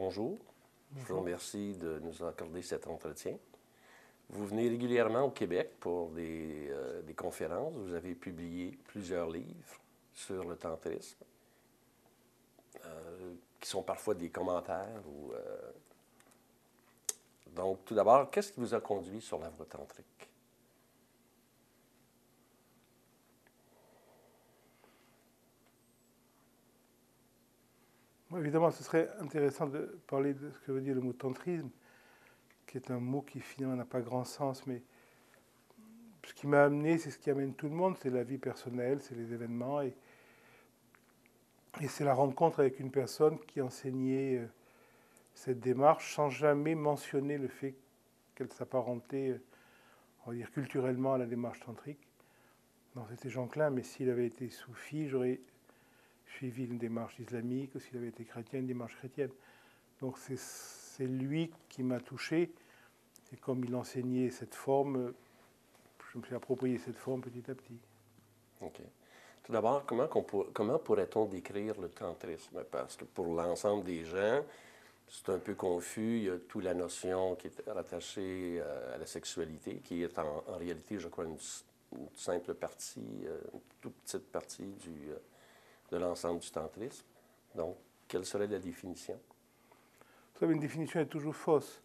bonjour. Je vous Bonjour. remercie de nous accorder cet entretien. Vous venez régulièrement au Québec pour des conférences. Vous avez publié plusieurs livres sur le tantrisme, qui sont parfois des commentaires. Donc, tout d'abord, qu'est-ce qui vous a conduit sur la voie tantrique? Bon, évidemment, ce serait intéressant de parler de ce que veut dire le mot tantrisme, qui est un mot qui finalement n'a pas grand sens, mais ce qui m'a amené, c'est ce qui amène tout le monde, c'est la vie personnelle, c'est les événements, et c'est la rencontre avec une personne qui enseignait cette démarche sans jamais mentionner le fait qu'elle s'apparentait, on va dire, culturellement à la démarche tantrique. Non, c'était Jean Klein, mais s'il avait été soufi, j'aurais suivi une démarche islamique, ou s'il avait été chrétien, une démarche chrétienne. Donc c'est lui qui m'a touché, et comme il enseignait cette forme, je me suis approprié cette forme petit à petit. OK. Tout d'abord, comment pourrait-on décrire le tantrisme? Parce que pour l'ensemble des gens, c'est un peu confus. Il y a toute la notion qui est rattachée à la sexualité, qui est en réalité, je crois, une simple partie, une toute petite partie de l'ensemble du tantrisme. Donc, quelle serait la définition? Vous savez, une définition est toujours fausse.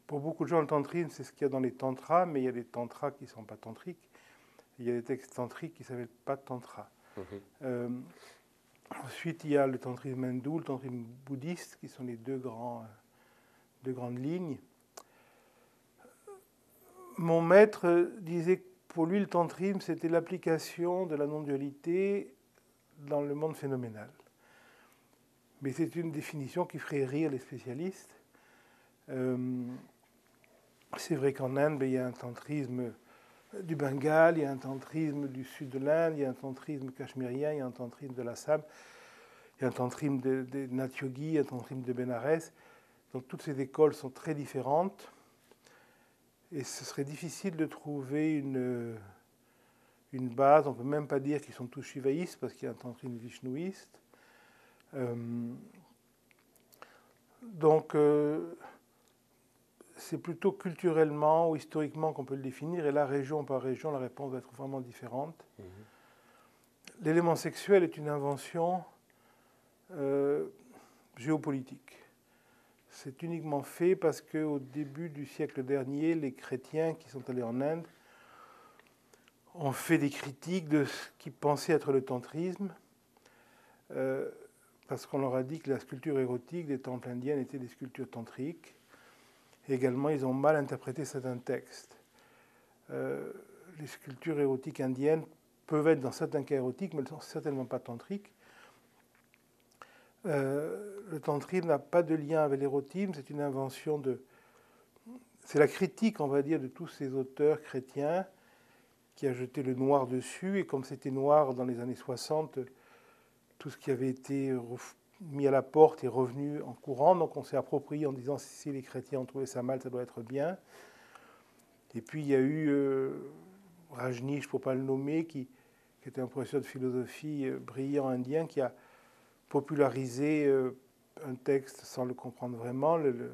Pour beaucoup de gens, le tantrisme, c'est ce qu'il y a dans les tantras, mais il y a des tantras qui ne sont pas tantriques. Il y a des textes tantriques qui ne s'appellent pas tantra. Mm-hmm. Ensuite, il y a le tantrisme hindou, le tantrisme bouddhiste, qui sont les deux grandes lignes. Mon maître disait que pour lui, le tantrisme, c'était l'application de la non-dualité dans le monde phénoménal. Mais c'est une définition qui ferait rire les spécialistes. C'est vrai qu'en Inde, il y a un tantrisme du Bengale, il y a un tantrisme du sud de l'Inde, il y a un tantrisme cachemérien, il y a un tantrisme de l'Assam, il y a un tantrisme de Nat Yogi, un tantrisme de Bénarès. Donc toutes ces écoles sont très différentes. Et ce serait difficile de trouver une base. On ne peut même pas dire qu'ils sont tous shivaïstes, parce qu'il y a un tantrisme vishnouiste. Donc, c'est plutôt culturellement ou historiquement qu'on peut le définir. Et là, région par région, la réponse va être vraiment différente. Mm-hmm. L'élément sexuel est une invention géopolitique. C'est uniquement fait parce qu'au début du siècle dernier, les chrétiens qui sont allés en Inde ont fait des critiques de ce qu'ils pensaient être le tantrisme, parce qu'on leur a dit que la sculpture érotique des temples indiens était des sculptures tantriques. Et également, ils ont mal interprété certains textes. Les sculptures érotiques indiennes peuvent être dans certains cas érotiques, mais elles ne sont certainement pas tantriques. Le tantrisme n'a pas de lien avec l'érotisme, c'est une invention de... C'est la critique, on va dire, de tous ces auteurs chrétiens qui a jeté le noir dessus. Et comme c'était noir dans les années 60, tout ce qui avait été mis à la porte est revenu en courant. Donc on s'est approprié en disant si les chrétiens ont trouvé ça mal, ça doit être bien. Et puis il y a eu Rajneesh, pour ne pas le nommer, qui était un professeur de philosophie brillant indien, qui a popularisé un texte sans le comprendre vraiment, le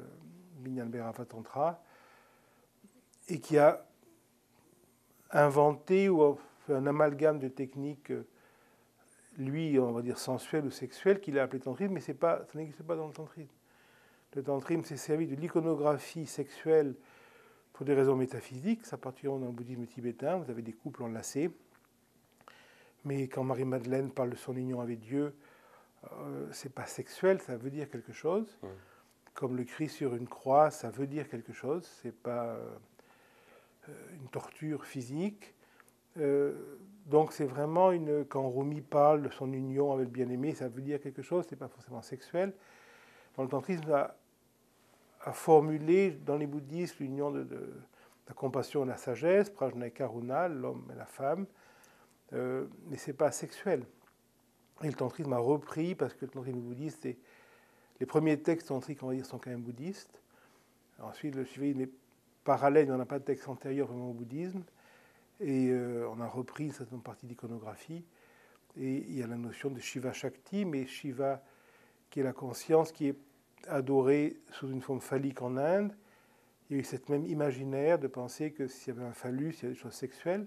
Vijnanabhairava Tantra, et qui a inventé ou fait un amalgame de techniques, lui, on va dire sensuelles ou sexuelles, qu'il a appelé tantrisme, mais ça n'existe pas dans le tantrisme. Le tantrisme s'est servi de l'iconographie sexuelle pour des raisons métaphysiques. Ça particulièrement dans le bouddhisme tibétain, vous avez des couples enlacés. Mais quand Marie-Madeleine parle de son union avec Dieu, c'est pas sexuel, ça veut dire quelque chose. Comme le cri sur une croix, ça veut dire quelque chose. C'est pas une torture physique. Donc c'est vraiment quand Rumi parle de son union avec le bien-aimé, ça veut dire quelque chose, c'est pas forcément sexuel. Dans le tantrisme, a formulé dans les bouddhistes l'union de la compassion et la sagesse, prajna et karuna, l'homme et la femme, mais c'est pas sexuel. Et le tantrisme a repris, parce que le tantrisme bouddhiste, les premiers textes tantriques, on va dire, sont quand même bouddhistes. Ensuite, le shivaïsme est parallèle, mais on n'a pas de texte antérieur vraiment au bouddhisme. Et on a repris une certaine partie d'iconographie. Et il y a la notion de Shiva Shakti, mais Shiva qui est la conscience, qui est adoré sous une forme phallique en Inde, il y a eu cette même imaginaire de penser que s'il y avait un phallus, il y a des choses sexuelles.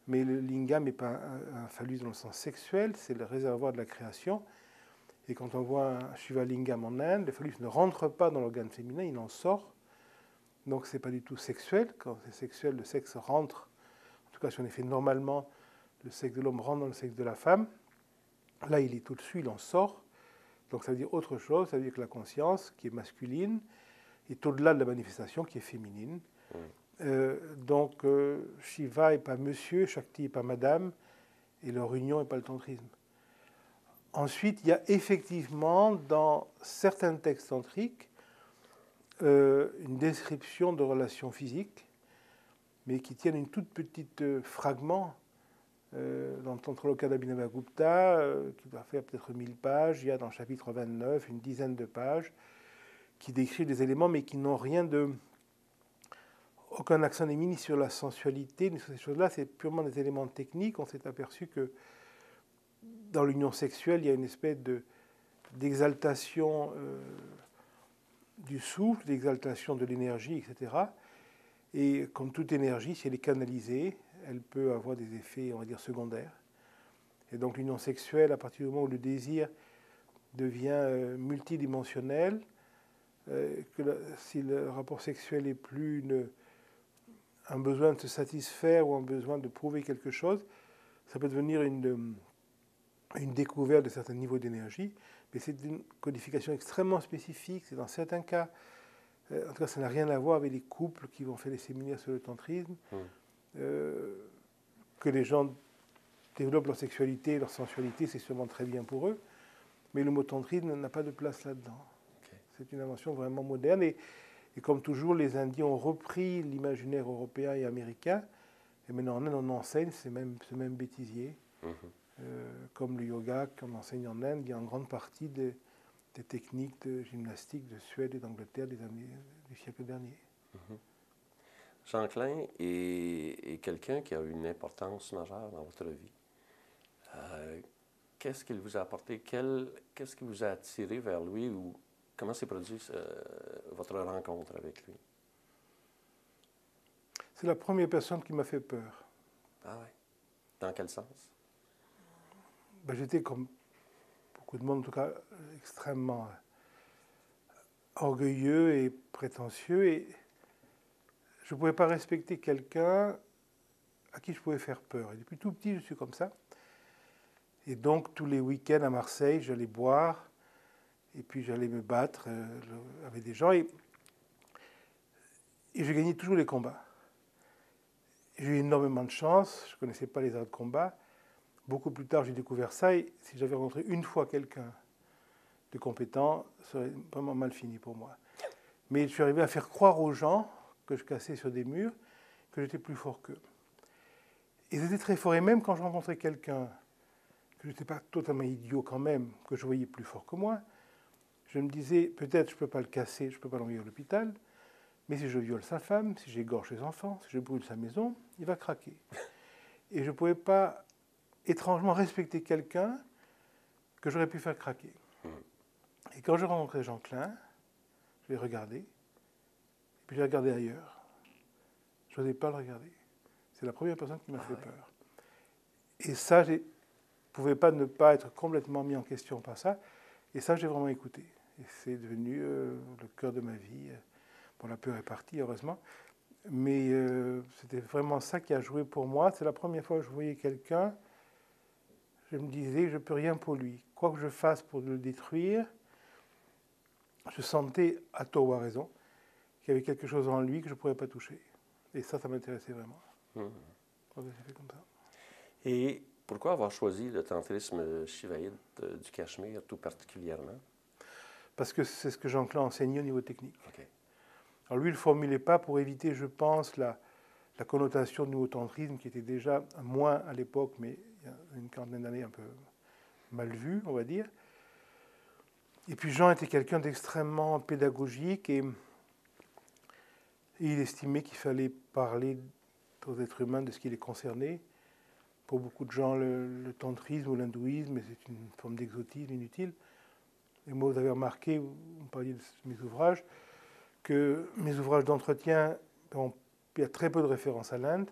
Mais le lingam n'est pas un phallus dans le sens sexuel, c'est le réservoir de la création. Et quand on voit un Shiva Lingam en Inde, le phallus ne rentre pas dans l'organe féminin, il en sort. Donc ce n'est pas du tout sexuel. Quand c'est sexuel, le sexe rentre. En tout cas, si on est fait normalement, le sexe de l'homme rentre dans le sexe de la femme. Là, il est au-dessus, il en sort. Donc ça veut dire autre chose, ça veut dire que la conscience, qui est masculine, est au-delà de la manifestation, qui est féminine. Donc Shiva n'est pas monsieur, Shakti n'est pas madame, et leur union n'est pas le tantrisme. Ensuite, il y a effectivement dans certains textes tantriques une description de relations physiques, mais qui tiennent une toute petite fragment dans le Tantraloka d'Abhinavagupta, qui doit faire peut-être 1000 pages. Il y a dans le chapitre 29 une dizaine de pages qui décrivent des éléments, mais qui n'ont rien de... Aucun accent n'est mis ni sur la sensualité, ni sur ces choses-là. C'est purement des éléments techniques. On s'est aperçu que dans l'union sexuelle, il y a une espèce d'exaltation du souffle, d'exaltation de l'énergie, etc. Et comme toute énergie, si elle est canalisée, elle peut avoir des effets, on va dire, secondaires. Et donc l'union sexuelle, à partir du moment où le désir devient multidimensionnel, si le rapport sexuel n'est plus un besoin de se satisfaire ou un besoin de prouver quelque chose, ça peut devenir une découverte de certains niveaux d'énergie, mais c'est une codification extrêmement spécifique. C'est dans certains cas, en tout cas, ça n'a rien à voir avec les couples qui vont faire des séminaires sur le tantrisme, que les gens développent leur sexualité, leur sensualité, c'est sûrement très bien pour eux, mais le mot tantrisme n'a pas de place là-dedans. Okay. C'est une invention vraiment moderne, et comme toujours, les Indiens ont repris l'imaginaire européen et américain, et maintenant en Inde, on enseigne ce même bêtisier. Comme le yoga qu'on enseigne en Inde, il y a en grande partie des techniques de gymnastique de Suède et d'Angleterre du siècle dernier. Jean Klein est quelqu'un qui a eu une importance majeure dans votre vie. Qu'est-ce qu'il vous a apporté? Qu'est-ce qui vous a attiré vers lui? Ou comment s'est produite votre rencontre avec lui? C'est la première personne qui m'a fait peur. Ah oui? Dans quel sens? J'étais, comme beaucoup de monde, en tout cas, extrêmement orgueilleux et prétentieux, et je ne pouvais pas respecter quelqu'un à qui je pouvais faire peur. Et depuis tout petit, je suis comme ça. Et donc, tous les week-ends à Marseille, j'allais boire, et puis j'allais me battre avec des gens, et je gagnais toujours les combats. J'ai eu énormément de chance, je ne connaissais pas les arts de combat. Beaucoup plus tard, j'ai découvert ça, et si j'avais rencontré une fois quelqu'un de compétent, ça aurait vraiment mal fini pour moi. Mais je suis arrivé à faire croire aux gens que je cassais sur des murs, que j'étais plus fort qu'eux. Et c'était très fort, et même quand je rencontrais quelqu'un, que je n'étais pas totalement idiot quand même, que je voyais plus fort que moi, je me disais, peut-être je ne peux pas le casser, je ne peux pas l'envoyer à l'hôpital, mais si je viole sa femme, si j'égorge ses enfants, si je brûle sa maison, il va craquer. Et je ne pouvais pas étrangement respecter quelqu'un que j'aurais pu faire craquer. Et quand je rencontrais Jean Klein, je l'ai regardé, et puis j'ai regardé ailleurs. Je n'osais pas le regarder. C'est la première personne qui m'a fait peur. Et ça, je ne pouvais pas ne pas être complètement mis en question par ça. Et ça, j'ai vraiment écouté. Et c'est devenu le cœur de ma vie. Bon, la peur est partie, heureusement. Mais c'était vraiment ça qui a joué pour moi. C'est la première fois que je voyais quelqu'un, je me disais, je ne peux rien pour lui. Quoi que je fasse pour le détruire, je sentais, à tort ou à raison, qu'il y avait quelque chose en lui que je ne pourrais pas toucher. Et ça m'intéressait vraiment. Donc j'ai fait comme ça. Et pourquoi avoir choisi le tantrisme shivaïte du Cachemire tout particulièrement? Parce que c'est ce que Jean Klein enseignait au niveau technique. Okay. Alors lui, il ne le formulait pas pour éviter, je pense, la connotation du néo-tantrisme qui était déjà moins à l'époque, mais il y a une quarantaine d'années un peu mal vue, on va dire. Et puis Jean était quelqu'un d'extrêmement pédagogique, et il estimait qu'il fallait parler aux êtres humains de ce qui les concernait. Pour beaucoup de gens, le tantrisme ou l'hindouisme, c'est une forme d'exotisme inutile. Et moi, vous avez remarqué, vous parliez de mes ouvrages, que mes ouvrages d'entretien, il y a très peu de références à l'Inde.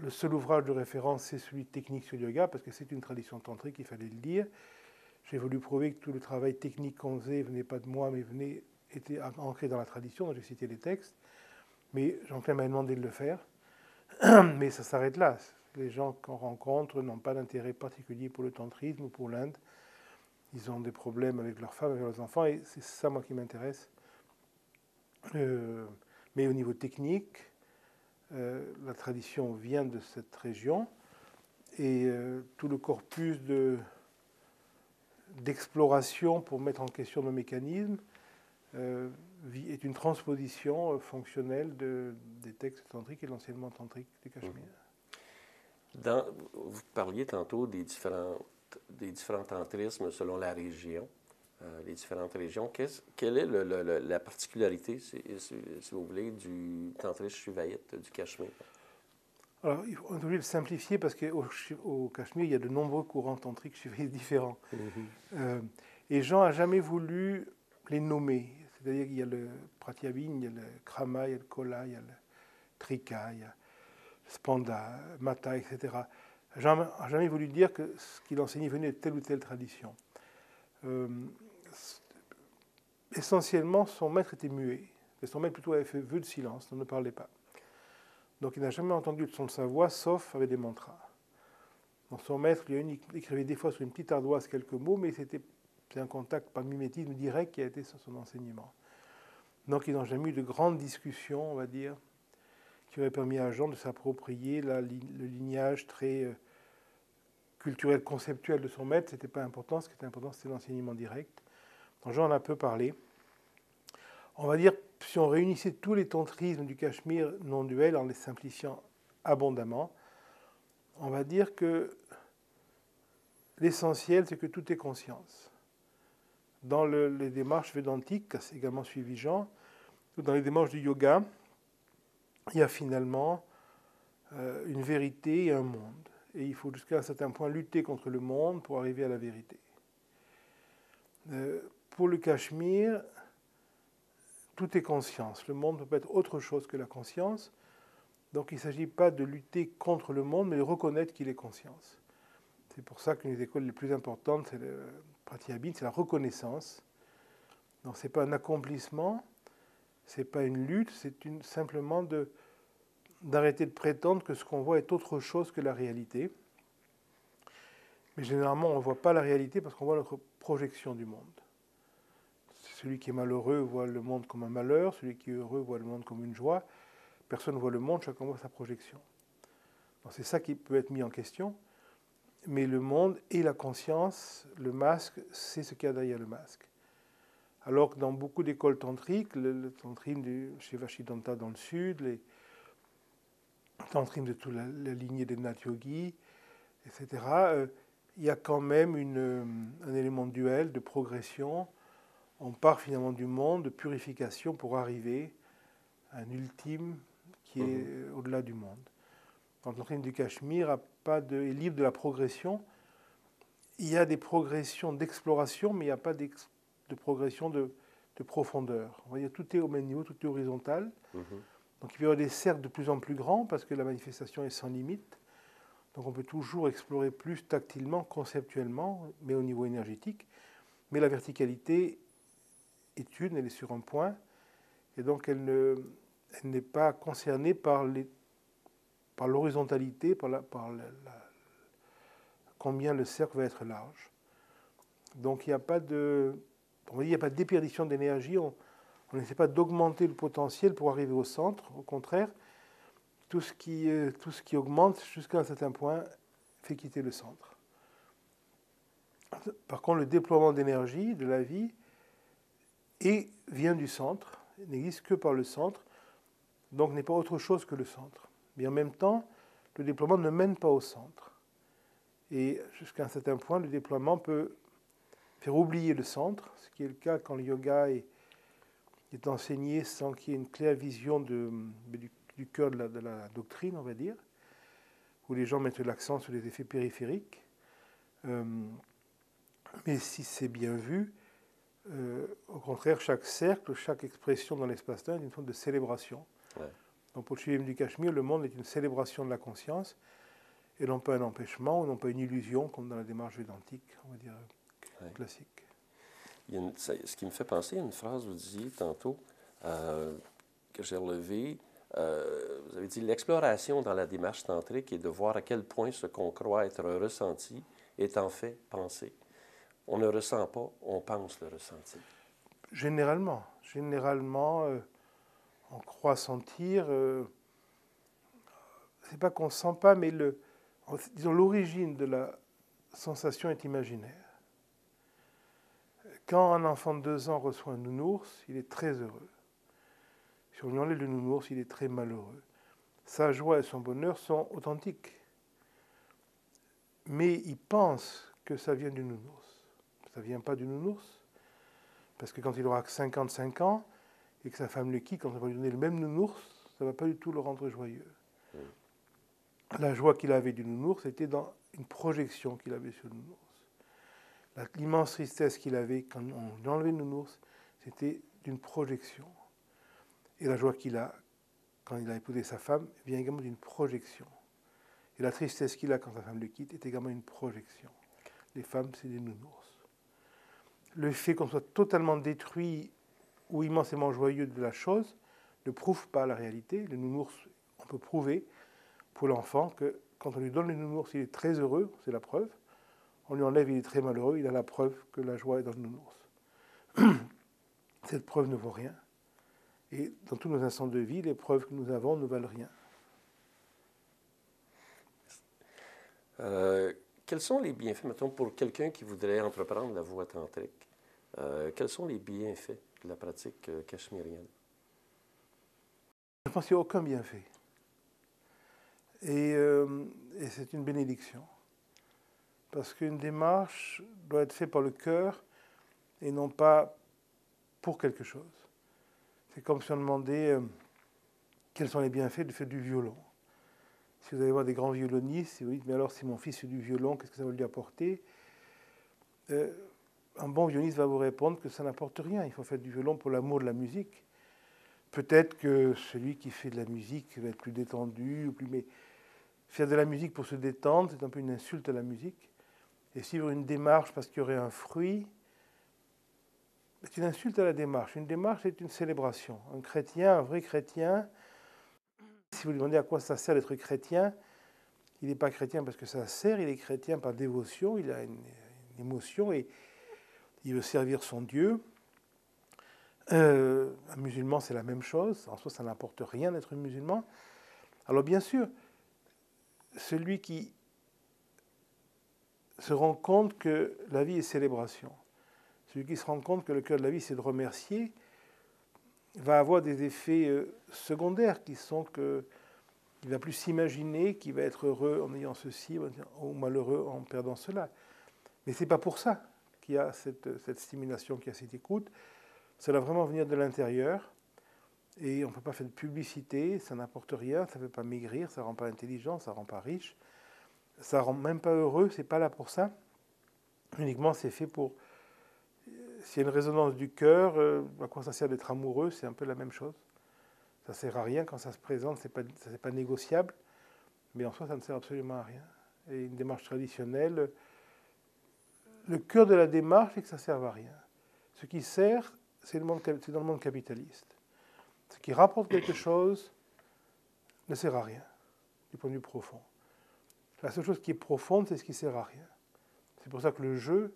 Le seul ouvrage de référence, c'est celui de Technique sur le yoga, parce que c'est une tradition tantrique, il fallait le dire. J'ai voulu prouver que tout le travail technique qu'on faisait venait pas de moi, mais était ancré dans la tradition, donc j'ai cité les textes. Mais Jean-Claude m'a demandé de le faire. Mais ça s'arrête là. Les gens qu'on rencontre n'ont pas d'intérêt particulier pour le tantrisme ou pour l'Inde. Ils ont des problèmes avec leurs femmes, avec leurs enfants, et c'est ça, moi, qui m'intéresse. Mais au niveau technique, la tradition vient de cette région, et tout le corpus d'exploration pour mettre en question nos mécanismes est une transposition fonctionnelle des textes tantriques et de l'enseignement tantrique du Cachemire. Vous parliez tantôt des différents tantrismes selon la région, les différentes régions. Quelle est la particularité, si vous voulez, du tantrisme shivaïte du Cachemire? Alors, on est obligé de simplifier parce qu'au Cachemire, il y a de nombreux courants tantriques shivaïtes différents. Et Jean n'a jamais voulu les nommer. C'est-à-dire qu'il y a le Pratyabhina, il y a le Krama, il y a le Kola, il y a le Trika, il y a le Spanda, Mata, etc. Jean n'a jamais voulu dire que ce qu'il enseignait venait de telle ou telle tradition. Essentiellement, son maître était muet. Et son maître plutôt avait fait vœu de silence, on ne parlait pas. Donc il n'a jamais entendu le son de sa voix, sauf avec des mantras. Donc son maître lui écrivait des fois sur une petite ardoise quelques mots, mais c'est un contact par mimétisme direct qui a été sur son enseignement. Donc ils n'ont jamais eu de grandes discussions, on va dire, qui auraient permis à Jean de s'approprier le lignage très culturel, conceptuel de son maître. Ce n'était pas important, ce qui était important, c'était l'enseignement direct. Donc Jean en a peu parlé. On va dire, si on réunissait tous les tantrismes du Cachemire non duels en les simplifiant abondamment, on va dire que l'essentiel, c'est que tout est conscience. Dans les démarches védantiques, c'est également suivi Jean, ou dans les démarches du yoga, il y a finalement une vérité et un monde. Et il faut jusqu'à un certain point lutter contre le monde pour arriver à la vérité. Pour le Cachemire, tout est conscience. Le monde ne peut pas être autre chose que la conscience. Donc il ne s'agit pas de lutter contre le monde, mais de reconnaître qu'il est conscience. C'est pour ça qu'une des écoles les plus importantes, c'est le Pratyabhina, c'est la reconnaissance. Donc ce n'est pas un accomplissement, ce n'est pas une lutte, c'est simplement d'arrêter de prétendre que ce qu'on voit est autre chose que la réalité. Mais généralement, on ne voit pas la réalité parce qu'on voit notre projection du monde. Celui qui est malheureux voit le monde comme un malheur, celui qui est heureux voit le monde comme une joie. Personne ne voit le monde, chacun voit sa projection. Donc c'est ça qui peut être mis en question. Mais le monde et la conscience, le masque, c'est ce qu'il y a derrière le masque. Alors que dans beaucoup d'écoles tantriques, le tantrisme de chez Vashidanta dans le sud, les tantrismes de toute la lignée des Nat Yogis, etc., il y a quand même un élément de duel, de progression. On part finalement du monde, de purification pour arriver à un ultime qui est au-delà du monde. Donc le tantrisme du Cachemire est libre de la progression. Il y a des progressions d'exploration, mais il n'y a pas de progression de profondeur. On va dire tout est au même niveau, tout est horizontal. Donc il peut y avoir des cercles de plus en plus grands parce que la manifestation est sans limite. Donc on peut toujours explorer plus tactilement, conceptuellement, mais au niveau énergétique. Mais la verticalité est elle est sur un point, et donc elle n'est pas concernée par l'horizontalité, combien le cercle va être large. Donc il n'y a pas déperdition d'énergie, on n'essaie pas d'augmenter le potentiel pour arriver au centre, au contraire, tout ce qui augmente jusqu'à un certain point fait quitter le centre. Par contre, le déploiement d'énergie, de la vie, vient du centre, n'existe que par le centre, donc n'est pas autre chose que le centre. Mais en même temps, le déploiement ne mène pas au centre. Et jusqu'à un certain point, le déploiement peut faire oublier le centre, ce qui est le cas quand le yoga est enseigné sans qu'il y ait une claire vision du cœur de la doctrine, on va dire, où les gens mettent l'accent sur les effets périphériques. Mais si c'est bien vu, Au contraire, chaque cercle, chaque expression dans l'espace-temps est une forme de célébration. Ouais. Donc pour le shuddhisme du Cachemire, le monde est une célébration de la conscience et non pas un empêchement ou non pas une illusion comme dans la démarche védantique, on va dire, classique. Ce qui me fait penser à une phrase que vous disiez tantôt, que j'ai relevée. Vous avez dit l'exploration dans la démarche tantrique est de voir à quel point ce qu'on croit être ressenti est en fait pensé. On ne ressent pas, on pense le ressenti. Généralement, on croit sentir. C'est pas qu'on ne sent pas, mais disons l'origine de la sensation est imaginaire. Quand un enfant de 2 ans reçoit un nounours, il est très heureux. Si on lui enlève le nounours, il est très malheureux. Sa joie et son bonheur sont authentiques. Mais il pense que ça vient du nounours. Ça ne vient pas du nounours. Parce que quand il aura 55 ans et que sa femme le quitte, quand on va lui donner le même nounours, ça ne va pas du tout le rendre joyeux. La joie qu'il avait du nounours était dans une projection qu'il avait sur le nounours. L'immense tristesse qu'il avait quand on lui enlevait le nounours, c'était d'une projection. Et la joie qu'il a quand il a épousé sa femme vient également d'une projection. Et la tristesse qu'il a quand sa femme le quitte est également une projection. Les femmes, c'est des nounours. Le fait qu'on soit totalement détruit ou immensément joyeux de la chose ne prouve pas la réalité. Le nounours, on peut prouver pour l'enfant que quand on lui donne le nounours, il est très heureux, c'est la preuve. On lui enlève, il est très malheureux, il a la preuve que la joie est dans le nounours. Cette preuve ne vaut rien. Et dans tous nos instants de vie, les preuves que nous avons ne valent rien. Quels sont les bienfaits, mettons, pour quelqu'un qui voudrait entreprendre la voie tantrique? Quels sont les bienfaits de la pratique cachemirienne? Je pense qu'il n'y a aucun bienfait. Et c'est une bénédiction. Parce qu'une démarche doit être faite par le cœur et non pas pour quelque chose. C'est comme si on demandait quels sont les bienfaits de faire du violon. Si vous allez voir des grands violonistes, et vous dites, mais alors si mon fils fait du violon, qu'est-ce que ça va lui apporter? Un bon violoniste va vous répondre que ça n'apporte rien. Il faut faire du violon pour l'amour de la musique. Peut-être que celui qui fait de la musique va être plus détendu, mais faire de la musique pour se détendre, c'est un peu une insulte à la musique. Et suivre une démarche parce qu'il y aurait un fruit, c'est une insulte à la démarche. Une démarche, c'est une célébration. Un chrétien, un vrai chrétien, si vous lui demandez à quoi ça sert d'être chrétien, il n'est pas chrétien parce que ça sert, il est chrétien par dévotion, il a une émotion et il veut servir son Dieu. Un musulman, c'est la même chose. En soi, ça n'apporte rien d'être musulman. Alors bien sûr, celui qui se rend compte que la vie est célébration, celui qui se rend compte que le cœur de la vie, c'est de remercier, va avoir des effets secondaires qui sont qu'il ne va plus s'imaginer qu'il va être heureux en ayant ceci ou malheureux en perdant cela. Mais ce n'est pas pour ça qu'il y a cette stimulation, qu'il y a cette écoute. Ça doit vraiment venir de l'intérieur. Et on ne peut pas faire de publicité, ça n'apporte rien, ça ne fait pas maigrir, ça ne rend pas intelligent, ça ne rend pas riche. Ça ne rend même pas heureux, c'est pas là pour ça. Uniquement, c'est fait pour... S'il y a une résonance du cœur, à quoi ça sert d'être amoureux, c'est un peu la même chose. Ça ne sert à rien quand ça se présente, ça n'est pas négociable, mais en soi, ça ne sert absolument à rien. Et une démarche traditionnelle, le cœur de la démarche, c'est que ça ne sert à rien. Ce qui sert, c'est dans le monde capitaliste. Ce qui rapporte quelque chose ne sert à rien, du point de vue profond. La seule chose qui est profonde, c'est ce qui ne sert à rien. C'est pour ça que le jeu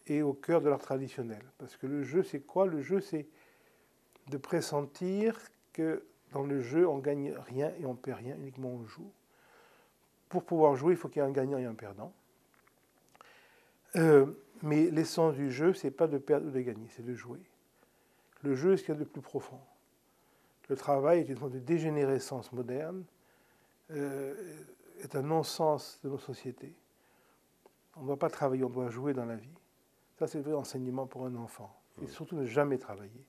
est au cœur de l'art traditionnel. Parce que le jeu, c'est quoi? Le jeu, c'est de pressentir que dans le jeu, on ne gagne rien et on ne perd rien, uniquement on joue. Pour pouvoir jouer, il faut qu'il y ait un gagnant et un perdant. Mais l'essence du jeu, ce n'est pas de perdre ou de gagner, c'est de jouer. Le jeu est ce qu'il y a de plus profond. Le travail est une forme de dégénérescence moderne, est un non-sens de nos sociétés. On ne doit pas travailler, on doit jouer dans la vie. Ça, c'est le vrai enseignement pour un enfant. Et surtout ne jamais travailler.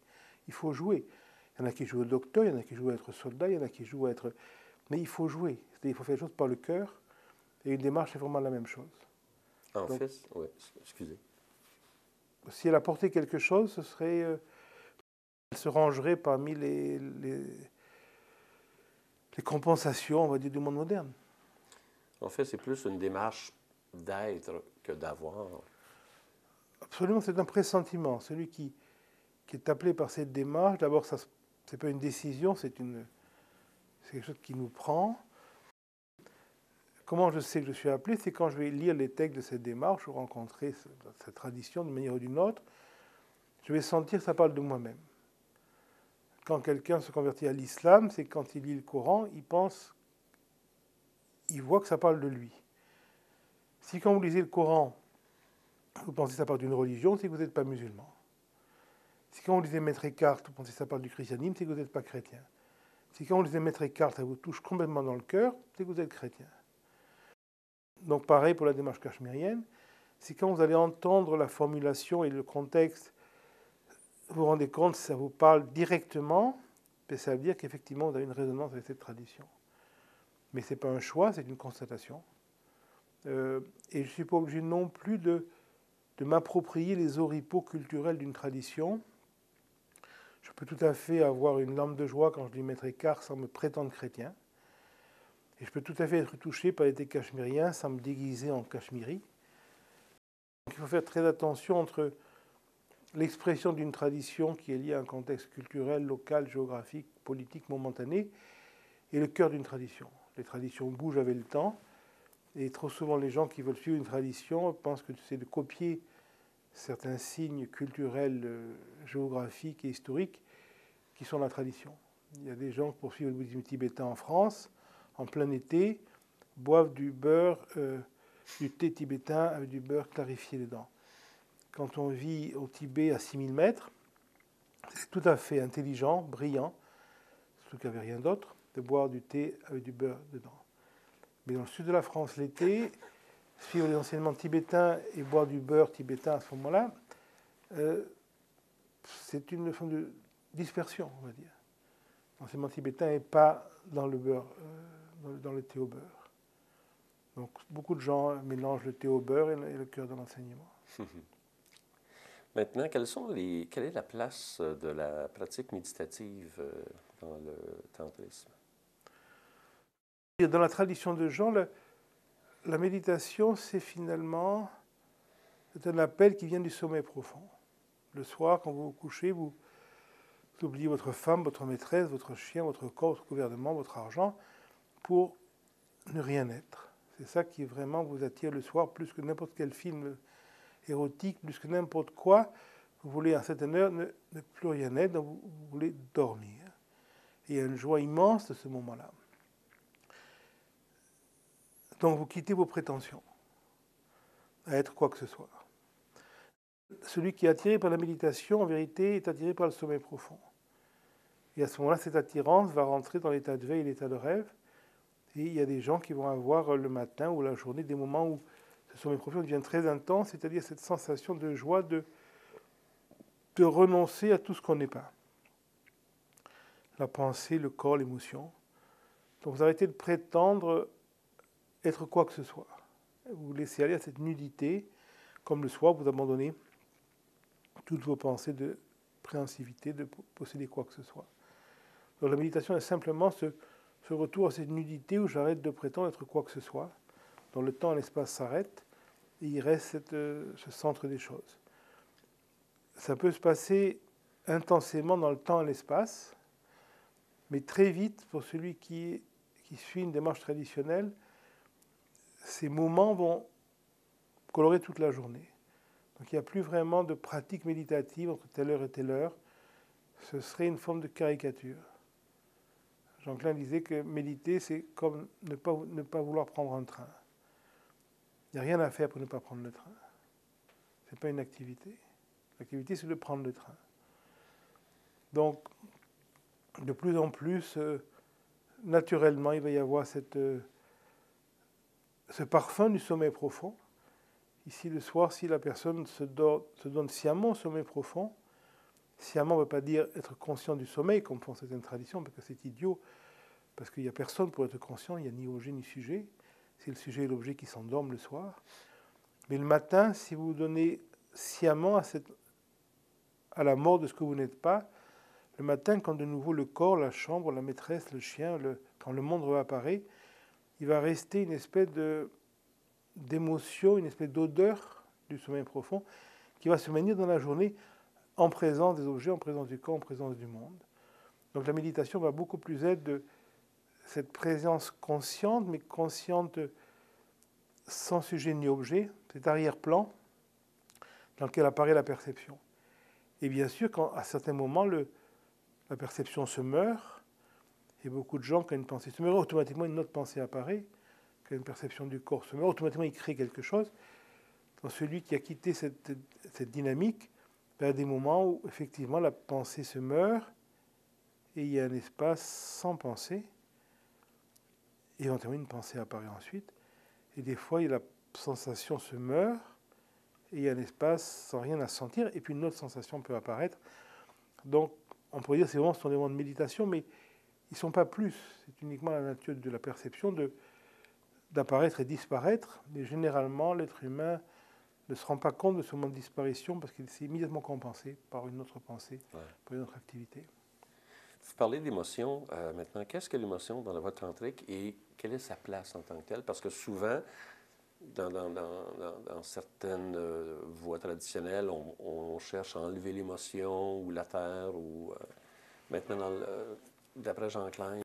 Il faut jouer. Il y en a qui jouent au docteur, il y en a qui jouent à être soldat, il y en a qui jouent à être... Mais il faut jouer. C'est-à-dire, il faut faire les choses par le cœur. Et une démarche, c'est vraiment la même chose. En fait, oui, excusez. si elle apportait quelque chose, ce serait, elle se rangerait parmi les compensations, on va dire, du monde moderne. En fait, c'est plus une démarche d'être que d'avoir. Absolument, c'est un pressentiment. Celui qui est appelé par cette démarche, d'abord, ce n'est pas une décision, c'est quelque chose qui nous prend. Comment je sais que je suis appelé? C'est quand je vais lire les textes de cette démarche ou rencontrer cette tradition d'une manière ou d'une autre, je vais sentir que ça parle de moi-même. Quand quelqu'un se convertit à l'islam, c'est quand il lit le Coran, il voit que ça parle de lui. Si quand vous lisez le Coran, vous pensez que ça parle d'une religion, c'est que vous n'êtes pas musulman. Si quand vous lisez Maître Eckhart, vous pensez que ça parle du christianisme, c'est que vous n'êtes pas chrétien. Si quand vous lisez Maître Eckhart, ça vous touche complètement dans le cœur, c'est que vous êtes chrétien. Donc pareil pour la démarche cachemirienne, c'est quand vous allez entendre la formulation et le contexte, vous vous rendez compte que ça vous parle directement, et ça veut dire qu'effectivement vous avez une résonance avec cette tradition. Mais ce n'est pas un choix, c'est une constatation. Et je ne suis pas obligé non plus de m'approprier les oripeaux culturels d'une tradition. Je peux tout à fait avoir une larme de joie quand je lis Maître Eckhart sans me prétendre chrétien. Et je peux tout à fait être touché par les textes cachemiriens sans me déguiser en cachemiri. Donc il faut faire très attention entre l'expression d'une tradition qui est liée à un contexte culturel, local, géographique, politique, momentané, et le cœur d'une tradition. Les traditions bougent avec le temps, et trop souvent les gens qui veulent suivre une tradition pensent que c'est de copier certains signes culturels, géographiques et historiques qui sont la tradition. Il y a des gens qui poursuivent le bouddhisme tibétain en France, en plein été, boivent du beurre, du thé tibétain avec du beurre clarifié dedans. Quand on vit au Tibet à 6000 mètres, c'est tout à fait intelligent, brillant, surtout qu'il n'y avait rien d'autre, de boire du thé avec du beurre dedans. Mais dans le sud de la France, l'été, suivre les enseignements tibétains et boire du beurre tibétain à ce moment-là, c'est une forme de dispersion, on va dire. L'enseignement tibétain n'est pas dans le beurre, dans le thé au beurre. Donc beaucoup de gens mélangent le thé au beurre et le cœur de l'enseignement. Maintenant, quelle est la place de la pratique méditative dans le tantrisme? Dans la tradition de Jean, la méditation, c'est finalement un appel qui vient du sommeil profond. Le soir, quand vous vous couchez, vous oubliez votre femme, votre maîtresse, votre chien, votre corps, votre gouvernement, votre argent, pour ne rien être. C'est ça qui vraiment vous attire le soir, plus que n'importe quel film érotique, plus que n'importe quoi. Vous voulez à certaine heure ne plus rien être, donc vous voulez dormir. Et il y a une joie immense de ce moment-là. Donc vous quittez vos prétentions à être quoi que ce soit. Celui qui est attiré par la méditation, en vérité, est attiré par le sommeil profond. Et à ce moment-là, cette attirance va rentrer dans l'état de veille et l'état de rêve. Et il y a des gens qui vont avoir le matin ou la journée des moments où ce sommeil profond devient très intense, c'est-à-dire cette sensation de joie de renoncer à tout ce qu'on n'est pas. La pensée, le corps, l'émotion. Donc vous arrêtez de prétendre être quoi que ce soit. Vous laissez aller à cette nudité, comme le soir, vous abandonnez toutes vos pensées de préhensivité, de posséder quoi que ce soit. Donc la méditation est simplement ce retour à cette nudité où j'arrête de prétendre être quoi que ce soit, dont le temps et l'espace s'arrêtent, et il reste ce centre des choses. Ça peut se passer intensément dans le temps et l'espace, mais très vite, pour celui qui suit une démarche traditionnelle, ces moments vont colorer toute la journée. Donc il n'y a plus vraiment de pratique méditative entre telle heure et telle heure. Ce serait une forme de caricature. Jean Klein disait que méditer, c'est comme ne pas vouloir prendre un train. Il n'y a rien à faire pour ne pas prendre le train. Ce n'est pas une activité. L'activité, c'est de prendre le train. Donc, de plus en plus, naturellement, il va y avoir ce parfum du sommeil profond. Ici, le soir, si la personne se donne sciemment au sommeil profond, sciemment ne veut pas dire être conscient du sommeil, comme font certaines traditions, parce que c'est idiot, parce qu'il n'y a personne pour être conscient, il n'y a ni objet ni sujet. C'est le sujet et l'objet qui s'endorment le soir. Mais le matin, si vous donnez sciemment à la mort de ce que vous n'êtes pas. Le matin, quand de nouveau le corps, la chambre, la maîtresse, le chien, quand le monde réapparaît, il va rester une espèce d'émotion, une espèce d'odeur du sommeil profond qui va se maintenir dans la journée en présence des objets, en présence du corps, en présence du monde. Donc la méditation va beaucoup plus être de cette présence consciente, mais consciente sans sujet ni objet, cet arrière-plan dans lequel apparaît la perception. Et bien sûr, quand à certains moments, la perception se meurt, et beaucoup de gens, quand une pensée se meurt, automatiquement une autre pensée apparaît, quand une perception du corps se meurt, automatiquement il crée quelque chose. Dans celui qui a quitté cette dynamique, il y a des moments où effectivement la pensée se meurt, et il y a un espace sans pensée, et éventuellement une pensée apparaît ensuite, et des fois la sensation se meurt, et il y a un espace sans rien à sentir, et puis une autre sensation peut apparaître. Donc, on pourrait dire que ce sont des moments de méditation, mais ils ne sont pas plus. C'est uniquement la nature de la perception d'apparaître et disparaître. Mais généralement, l'être humain ne se rend pas compte de ce moment de disparition parce qu'il s'est immédiatement compensé par une autre pensée, par une autre activité. Vous parlez d'émotion maintenant. Qu'est-ce que l'émotion dans la voie tantrique et quelle est sa place en tant que telle? Parce que souvent, dans certaines voies traditionnelles, on cherche à enlever l'émotion ou la terre. Ou maintenant, d'après Jean Klein.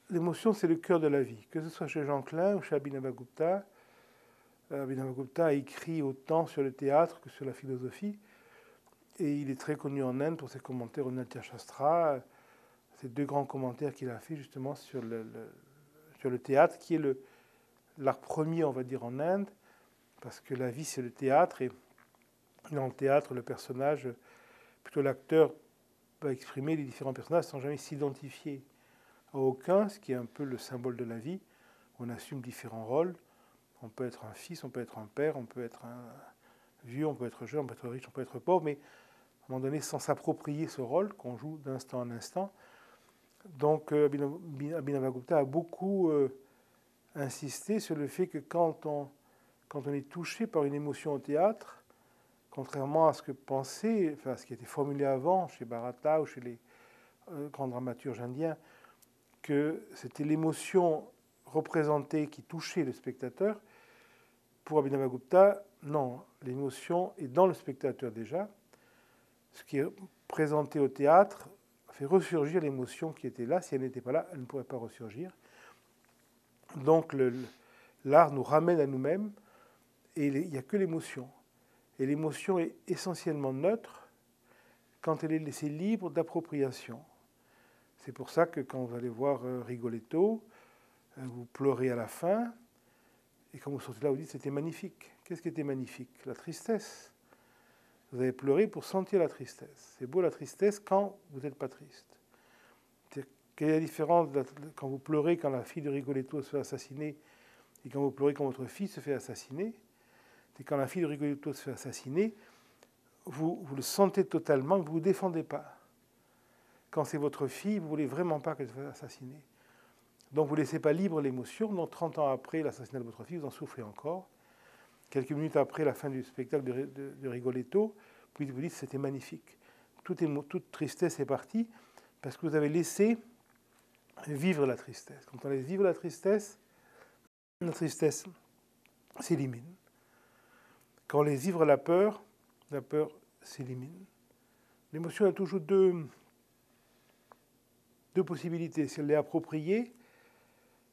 L'émotion, c'est le cœur de la vie. Que ce soit chez Jean Klein ou chez Abhinavagupta. Abhinavagupta a écrit autant sur le théâtre que sur la philosophie. Et il est très connu en Inde pour ses commentaires au Natya Shastra. Ces deux grands commentaires qu'il a fait justement sur le théâtre, qui est l'art premier, on va dire, en Inde, parce que la vie, c'est le théâtre, et dans le théâtre, le personnage, plutôt l'acteur, va exprimer les différents personnages sans jamais s'identifier à aucun, ce qui est un peu le symbole de la vie. On assume différents rôles. On peut être un fils, on peut être un père, on peut être un vieux, on peut être jeune, on peut être riche, on peut être pauvre, mais à un moment donné, sans s'approprier ce rôle qu'on joue d'instant en instant. Donc, Abhinavagupta a beaucoup insisté sur le fait que quand on est touché par une émotion au théâtre, contrairement à ce que pensait, enfin, ce qui était formulé avant chez Bharata ou chez les grands dramaturges indiens, que c'était l'émotion représentée qui touchait le spectateur. Pour Abhinavagupta, non, l'émotion est dans le spectateur déjà. Ce qui est présenté au théâtre fait ressurgir l'émotion qui était là. Si elle n'était pas là, elle ne pourrait pas ressurgir. Donc l'art nous ramène à nous-mêmes et il n'y a que l'émotion. Et l'émotion est essentiellement neutre quand elle est laissée libre d'appropriation. C'est pour ça que quand vous allez voir Rigoletto, vous pleurez à la fin, et quand vous sortez là, vous dites c'était magnifique. Qu'est-ce qui était magnifique? La tristesse. Vous avez pleuré pour sentir la tristesse. C'est beau la tristesse quand vous n'êtes pas triste. Quelle est la différence quand vous pleurez quand la fille de Rigoletto se fait assassiner et quand vous pleurez quand votre fille se fait assassiner? C'est quand la fille de Rigoletto se fait assassiner, vous le sentez totalement, vous ne vous défendez pas. Quand c'est votre fille, vous ne voulez vraiment pas qu'elle se fasse assassiner. Donc vous ne laissez pas libre l'émotion. Donc 30 ans après l'assassinat de votre fille, vous en souffrez encore. Quelques minutes après la fin du spectacle de Rigoletto, puis vous dites c'était magnifique. Toute tristesse est partie parce que vous avez laissé vivre la tristesse. Quand on laisse vivre la tristesse s'élimine. Quand on laisse vivre la peur s'élimine. L'émotion a toujours deux possibilités. Si elle est appropriée,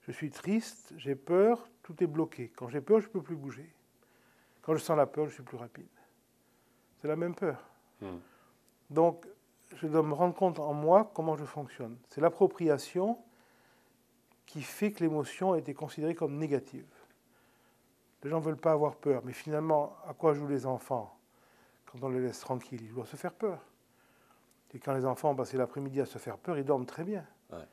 je suis triste, j'ai peur, tout est bloqué. Quand j'ai peur, je ne peux plus bouger. Quand je sens la peur, je suis plus rapide. C'est la même peur. Donc, je dois me rendre compte en moi comment je fonctionne. C'est l'appropriation qui fait que l'émotion a été considérée comme négative. Les gens ne veulent pas avoir peur, mais finalement, à quoi jouent les enfants quand on les laisse tranquilles? Ils doivent se faire peur. Et quand les enfants ont passé l'après-midi à se faire peur, ils dorment très bien. Ouais.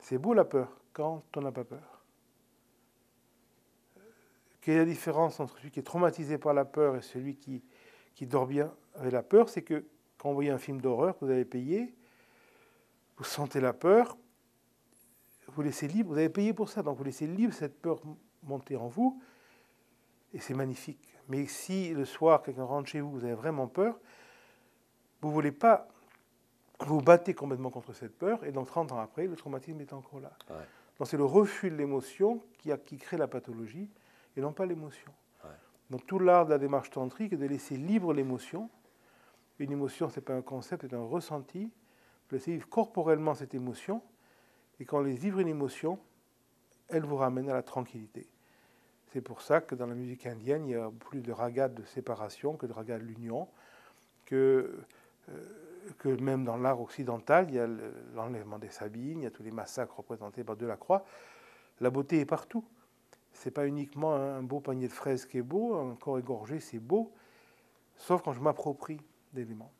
C'est beau la peur quand on n'a pas peur. Quelle est la différence entre celui qui est traumatisé par la peur et celui qui dort bien avec la peur? C'est que quand vous voyez un film d'horreur que vous avez payé, vous sentez la peur, vous laissez libre, vous avez payé pour ça, donc vous laissez libre cette peur monter en vous, Et c'est magnifique. Mais si le soir, quelqu'un rentre chez vous, vous avez vraiment peur, vous ne voulez pas vous battez complètement contre cette peur, et donc 30 ans après, le traumatisme est encore là. Ouais. Donc c'est le refus de l'émotion qui crée la pathologie, et non pas l'émotion. Ouais. Donc tout l'art de la démarche tantrique est de laisser libre l'émotion. Une émotion, ce n'est pas un concept, c'est un ressenti. Vous laissez vivre corporellement cette émotion, et quand on laisse vivre une émotion, elle vous ramène à la tranquillité. C'est pour ça que dans la musique indienne, il y a plus de ragas de séparation que de ragas de l'union, que même dans l'art occidental, il y a l'enlèvement des Sabines, il y a tous les massacres représentés par Delacroix. La beauté est partout. Ce n'est pas uniquement un beau panier de fraises qui est beau, un corps égorgé, c'est beau, sauf quand je m'approprie d'éléments.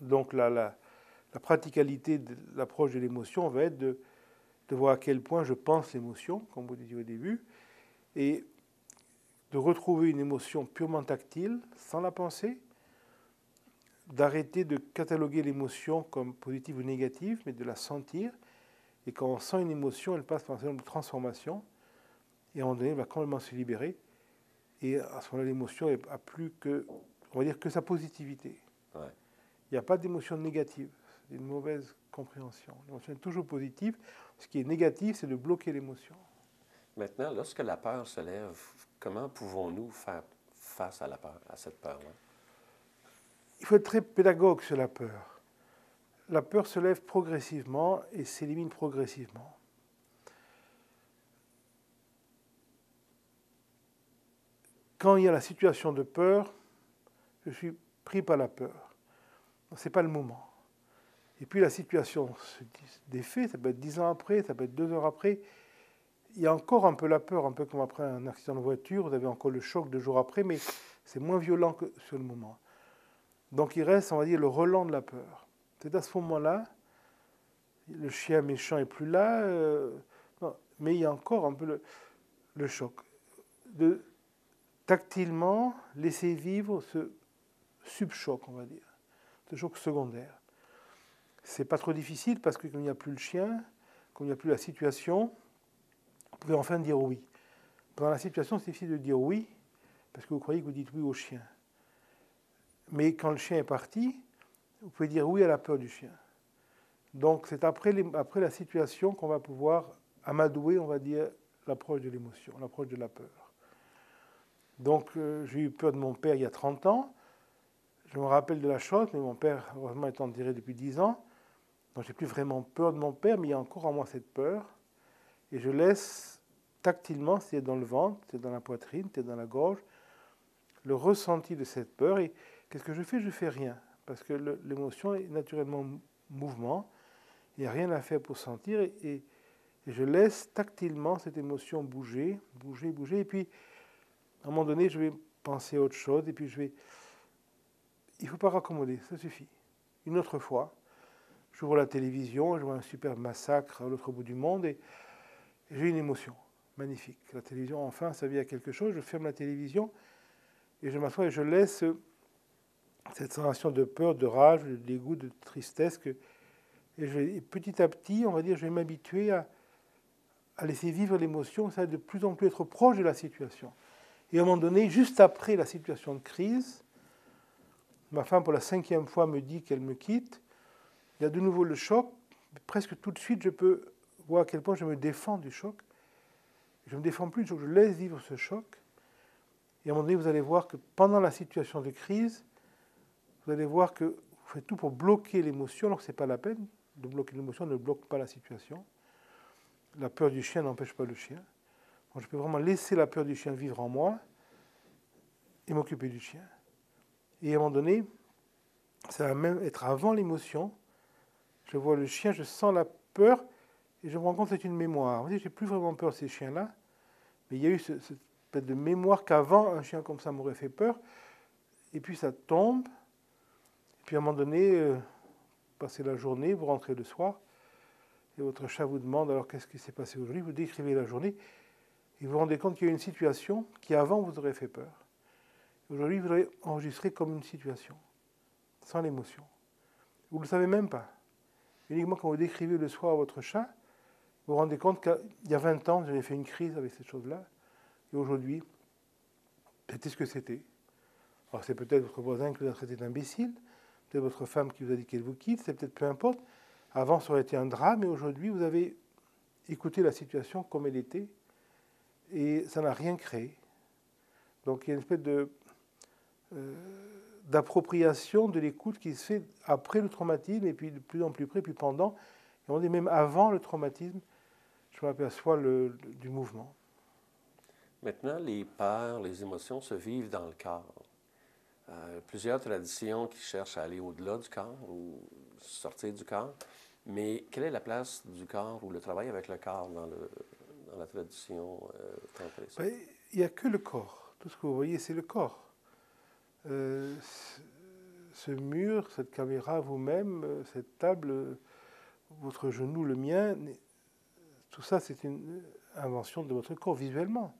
Donc la praticalité de l'approche de l'émotion va être de voir à quel point je pense l'émotion, comme vous disiez au début, et de retrouver une émotion purement tactile, sans la penser, d'arrêter de cataloguer l'émotion comme positive ou négative, mais de la sentir. Et quand on sent une émotion, elle passe par un certain nombre de transformations, et à un moment donné, elle va complètement se libérer. Et à ce moment-là, l'émotion n'a plus que, on va dire, que sa positivité. Ouais. Il n'y a pas d'émotion négative. C'est une mauvaise compréhension. L'émotion est toujours positive. Ce qui est négatif, c'est de bloquer l'émotion. Maintenant, lorsque la peur se lève, comment pouvons-nous faire face à la peur, à cette peur-là? Il faut être très pédagogue sur la peur. La peur se lève progressivement et s'élimine progressivement. Quand il y a la situation de peur, je suis pris par la peur. Ce n'est pas le moment. Et puis la situation se défait, ça peut être 10 ans après, ça peut être 2 heures après. Il y a encore un peu la peur, un peu comme après un accident de voiture, vous avez encore le choc 2 jours après, mais c'est moins violent que sur le moment. Donc il reste, on va dire, le relent de la peur. C'est à ce moment-là, le chien méchant n'est plus là, non, mais il y a encore un peu le choc. De tactilement laisser vivre ce subchoc, on va dire, ce choc secondaire. C'est pas trop difficile parce que quand il n'y a plus le chien, quand il n'y a plus la situation, vous pouvez enfin dire oui. Pendant la situation, c'est difficile de dire oui parce que vous croyez que vous dites oui au chien. Mais quand le chien est parti, vous pouvez dire oui à la peur du chien. Donc c'est après la situation qu'on va pouvoir amadouer, on va dire, l'approche de l'émotion, l'approche de la peur. Donc j'ai eu peur de mon père il y a 30 ans. Je me rappelle de la chose, mais mon père, heureusement, est enterré depuis 10 ans. Donc j'ai plus vraiment peur de mon père, mais il y a encore en moi cette peur. Et je laisse tactilement, c'est dans le ventre, c'est dans la poitrine, c'est dans la gorge, le ressenti de cette peur. Et qu'est-ce que je fais? Je fais rien. Parce que l'émotion est naturellement mouvement. Il n'y a rien à faire pour sentir. Et je laisse tactilement cette émotion bouger, bouger, bouger. Et puis, à un moment donné, je vais penser à autre chose. Et puis, il ne faut pas raccommoder, ça suffit. Une autre fois, j'ouvre la télévision, je vois un super massacre à l'autre bout du monde. Et j'ai une émotion magnifique. La télévision, enfin, ça vient à quelque chose. Je ferme la télévision et je m'assois et je laisse cette sensation de peur, de rage, de dégoût, de tristesse. Et petit à petit, on va dire, je vais m'habituer à laisser vivre l'émotion, ça va de plus en plus être proche de la situation. Et à un moment donné, juste après la situation de crise, ma femme, pour la 5e fois, me dit qu'elle me quitte. Il y a de nouveau le choc. Presque tout de suite, je peux voir à quel point je me défends du choc. Je ne me défends plus du choc, je laisse vivre ce choc. Et à un moment donné, vous allez voir que pendant la situation de crise, vous allez voir que vous faites tout pour bloquer l'émotion, alors que ce n'est pas la peine de bloquer l'émotion, ne bloque pas la situation. La peur du chien n'empêche pas le chien. Donc je peux vraiment laisser la peur du chien vivre en moi et m'occuper du chien. Et à un moment donné, ça va même être avant l'émotion. Je vois le chien, je sens la peur et je me rends compte que c'est une mémoire. Vous voyez, j'ai plus vraiment peur de ces chiens-là, mais il y a eu cette espèce de mémoire qu'avant, un chien comme ça m'aurait fait peur. Et puis ça tombe. Et puis à un moment donné, vous passez la journée, vous rentrez le soir, et votre chat vous demande alors qu'est-ce qui s'est passé aujourd'hui. Vous décrivez la journée et vous vous rendez compte qu'il y a une situation qui avant vous aurait fait peur. Aujourd'hui, vous l'avez enregistré comme une situation, sans l'émotion. Vous ne le savez même pas. Uniquement quand vous décrivez le soir votre chat, vous vous rendez compte qu'il y a 20 ans, j'avais fait une crise avec cette chose-là. Et aujourd'hui, c'était ce que c'était. Alors c'est peut-être votre voisin qui vous a traité d'imbécile, peut-être votre femme qui vous a dit qu'elle vous quitte, c'est peut-être peu importe. Avant, ça aurait été un drame, et aujourd'hui, vous avez écouté la situation comme elle était, et ça n'a rien créé. Donc il y a une espèce d'appropriation de l'écoute qui se fait après le traumatisme, et puis de plus en plus près, puis pendant, et on dit même avant le traumatisme, je m'aperçois du mouvement. Maintenant, les peurs, les émotions se vivent dans le corps. Plusieurs traditions qui cherchent à aller au-delà du corps ou sortir du corps. Mais quelle est la place du corps ou le travail avec le corps dans la tradition tantrique? Ben, il n'y a que le corps. Tout ce que vous voyez, c'est le corps. Ce mur, cette caméra, vous-même, cette table, votre genou, le mien, tout ça, c'est une invention de votre corps visuellement.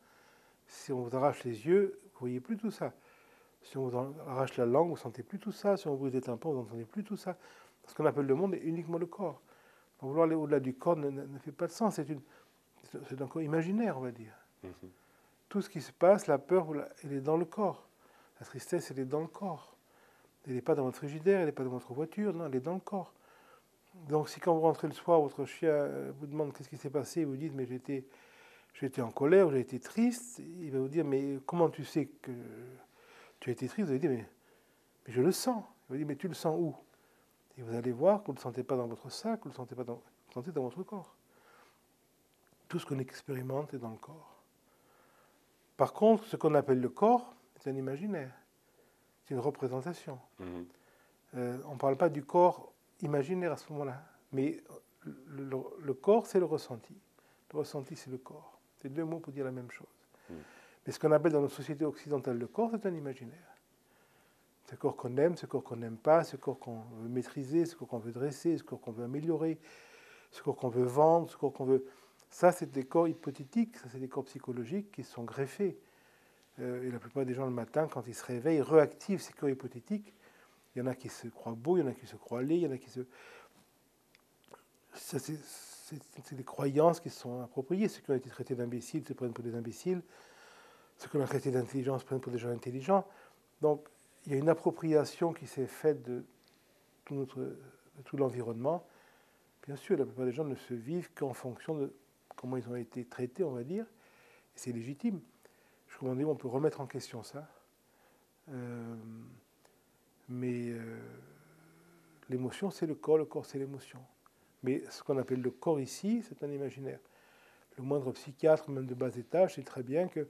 Si on vous arrache les yeux, vous ne voyez plus tout ça. Si on vous arrache la langue, vous ne sentez plus tout ça. Si on vous éteint pas, vous n'entendez plus tout ça. Ce qu'on appelle le monde est uniquement le corps. Donc, vouloir aller au-delà du corps ne fait pas de sens. C'est un corps imaginaire, on va dire. Mm-hmm. Tout ce qui se passe, la peur, elle est dans le corps. La tristesse, elle est dans le corps. Elle n'est pas dans votre frigidaire, elle n'est pas dans votre voiture, non, elle est dans le corps. Donc si quand vous rentrez le soir, votre chien vous demande qu'est-ce qui s'est passé, vous dites mais j'étais en colère, j'ai été triste, il va vous dire mais comment tu sais que tu as été triste? Vous allez dire mais je le sens. Il va dire mais tu le sens où? Et vous allez voir que vous ne le sentez pas dans votre sac, vous le sentez pas vous le sentez dans votre corps. Tout ce qu'on expérimente est dans le corps. Par contre, ce qu'on appelle le corps, c'est un imaginaire. C'est une représentation. Mm-hmm. On ne parle pas du corps imaginaire à ce moment-là. Mais le corps, c'est le ressenti. Le ressenti, c'est le corps. C'est deux mots pour dire la même chose. Mm. Mais ce qu'on appelle dans notre société occidentale le corps, c'est un imaginaire. Ce corps qu'on aime, ce corps qu'on n'aime pas, ce corps qu'on veut maîtriser, ce corps qu'on veut dresser, ce corps qu'on veut améliorer, ce corps qu'on veut vendre, ce corps qu'on veut... Ça, c'est des corps hypothétiques, ça, c'est des corps psychologiques qui sont greffés. Et la plupart des gens, le matin, quand ils se réveillent, réactivent ces corps hypothétiques. Il y en a qui se croient beaux, il y en a qui se croient laids, il y en a qui se... Ça, c'est des croyances qui sont appropriées. Ceux qui ont été traités d'imbéciles se prennent pour des imbéciles. Ceux qu'on a traités d'intelligents se prennent pour des gens intelligents. Donc, il y a une appropriation qui s'est faite de tout l'environnement. Bien sûr, la plupart des gens ne se vivent qu'en fonction de comment ils ont été traités, on va dire. Et c'est légitime. Je comprends dire, on peut remettre en question ça. Mais l'émotion, c'est le corps, c'est l'émotion. Mais ce qu'on appelle le corps ici, c'est un imaginaire. Le moindre psychiatre, même de bas étage, sait très bien que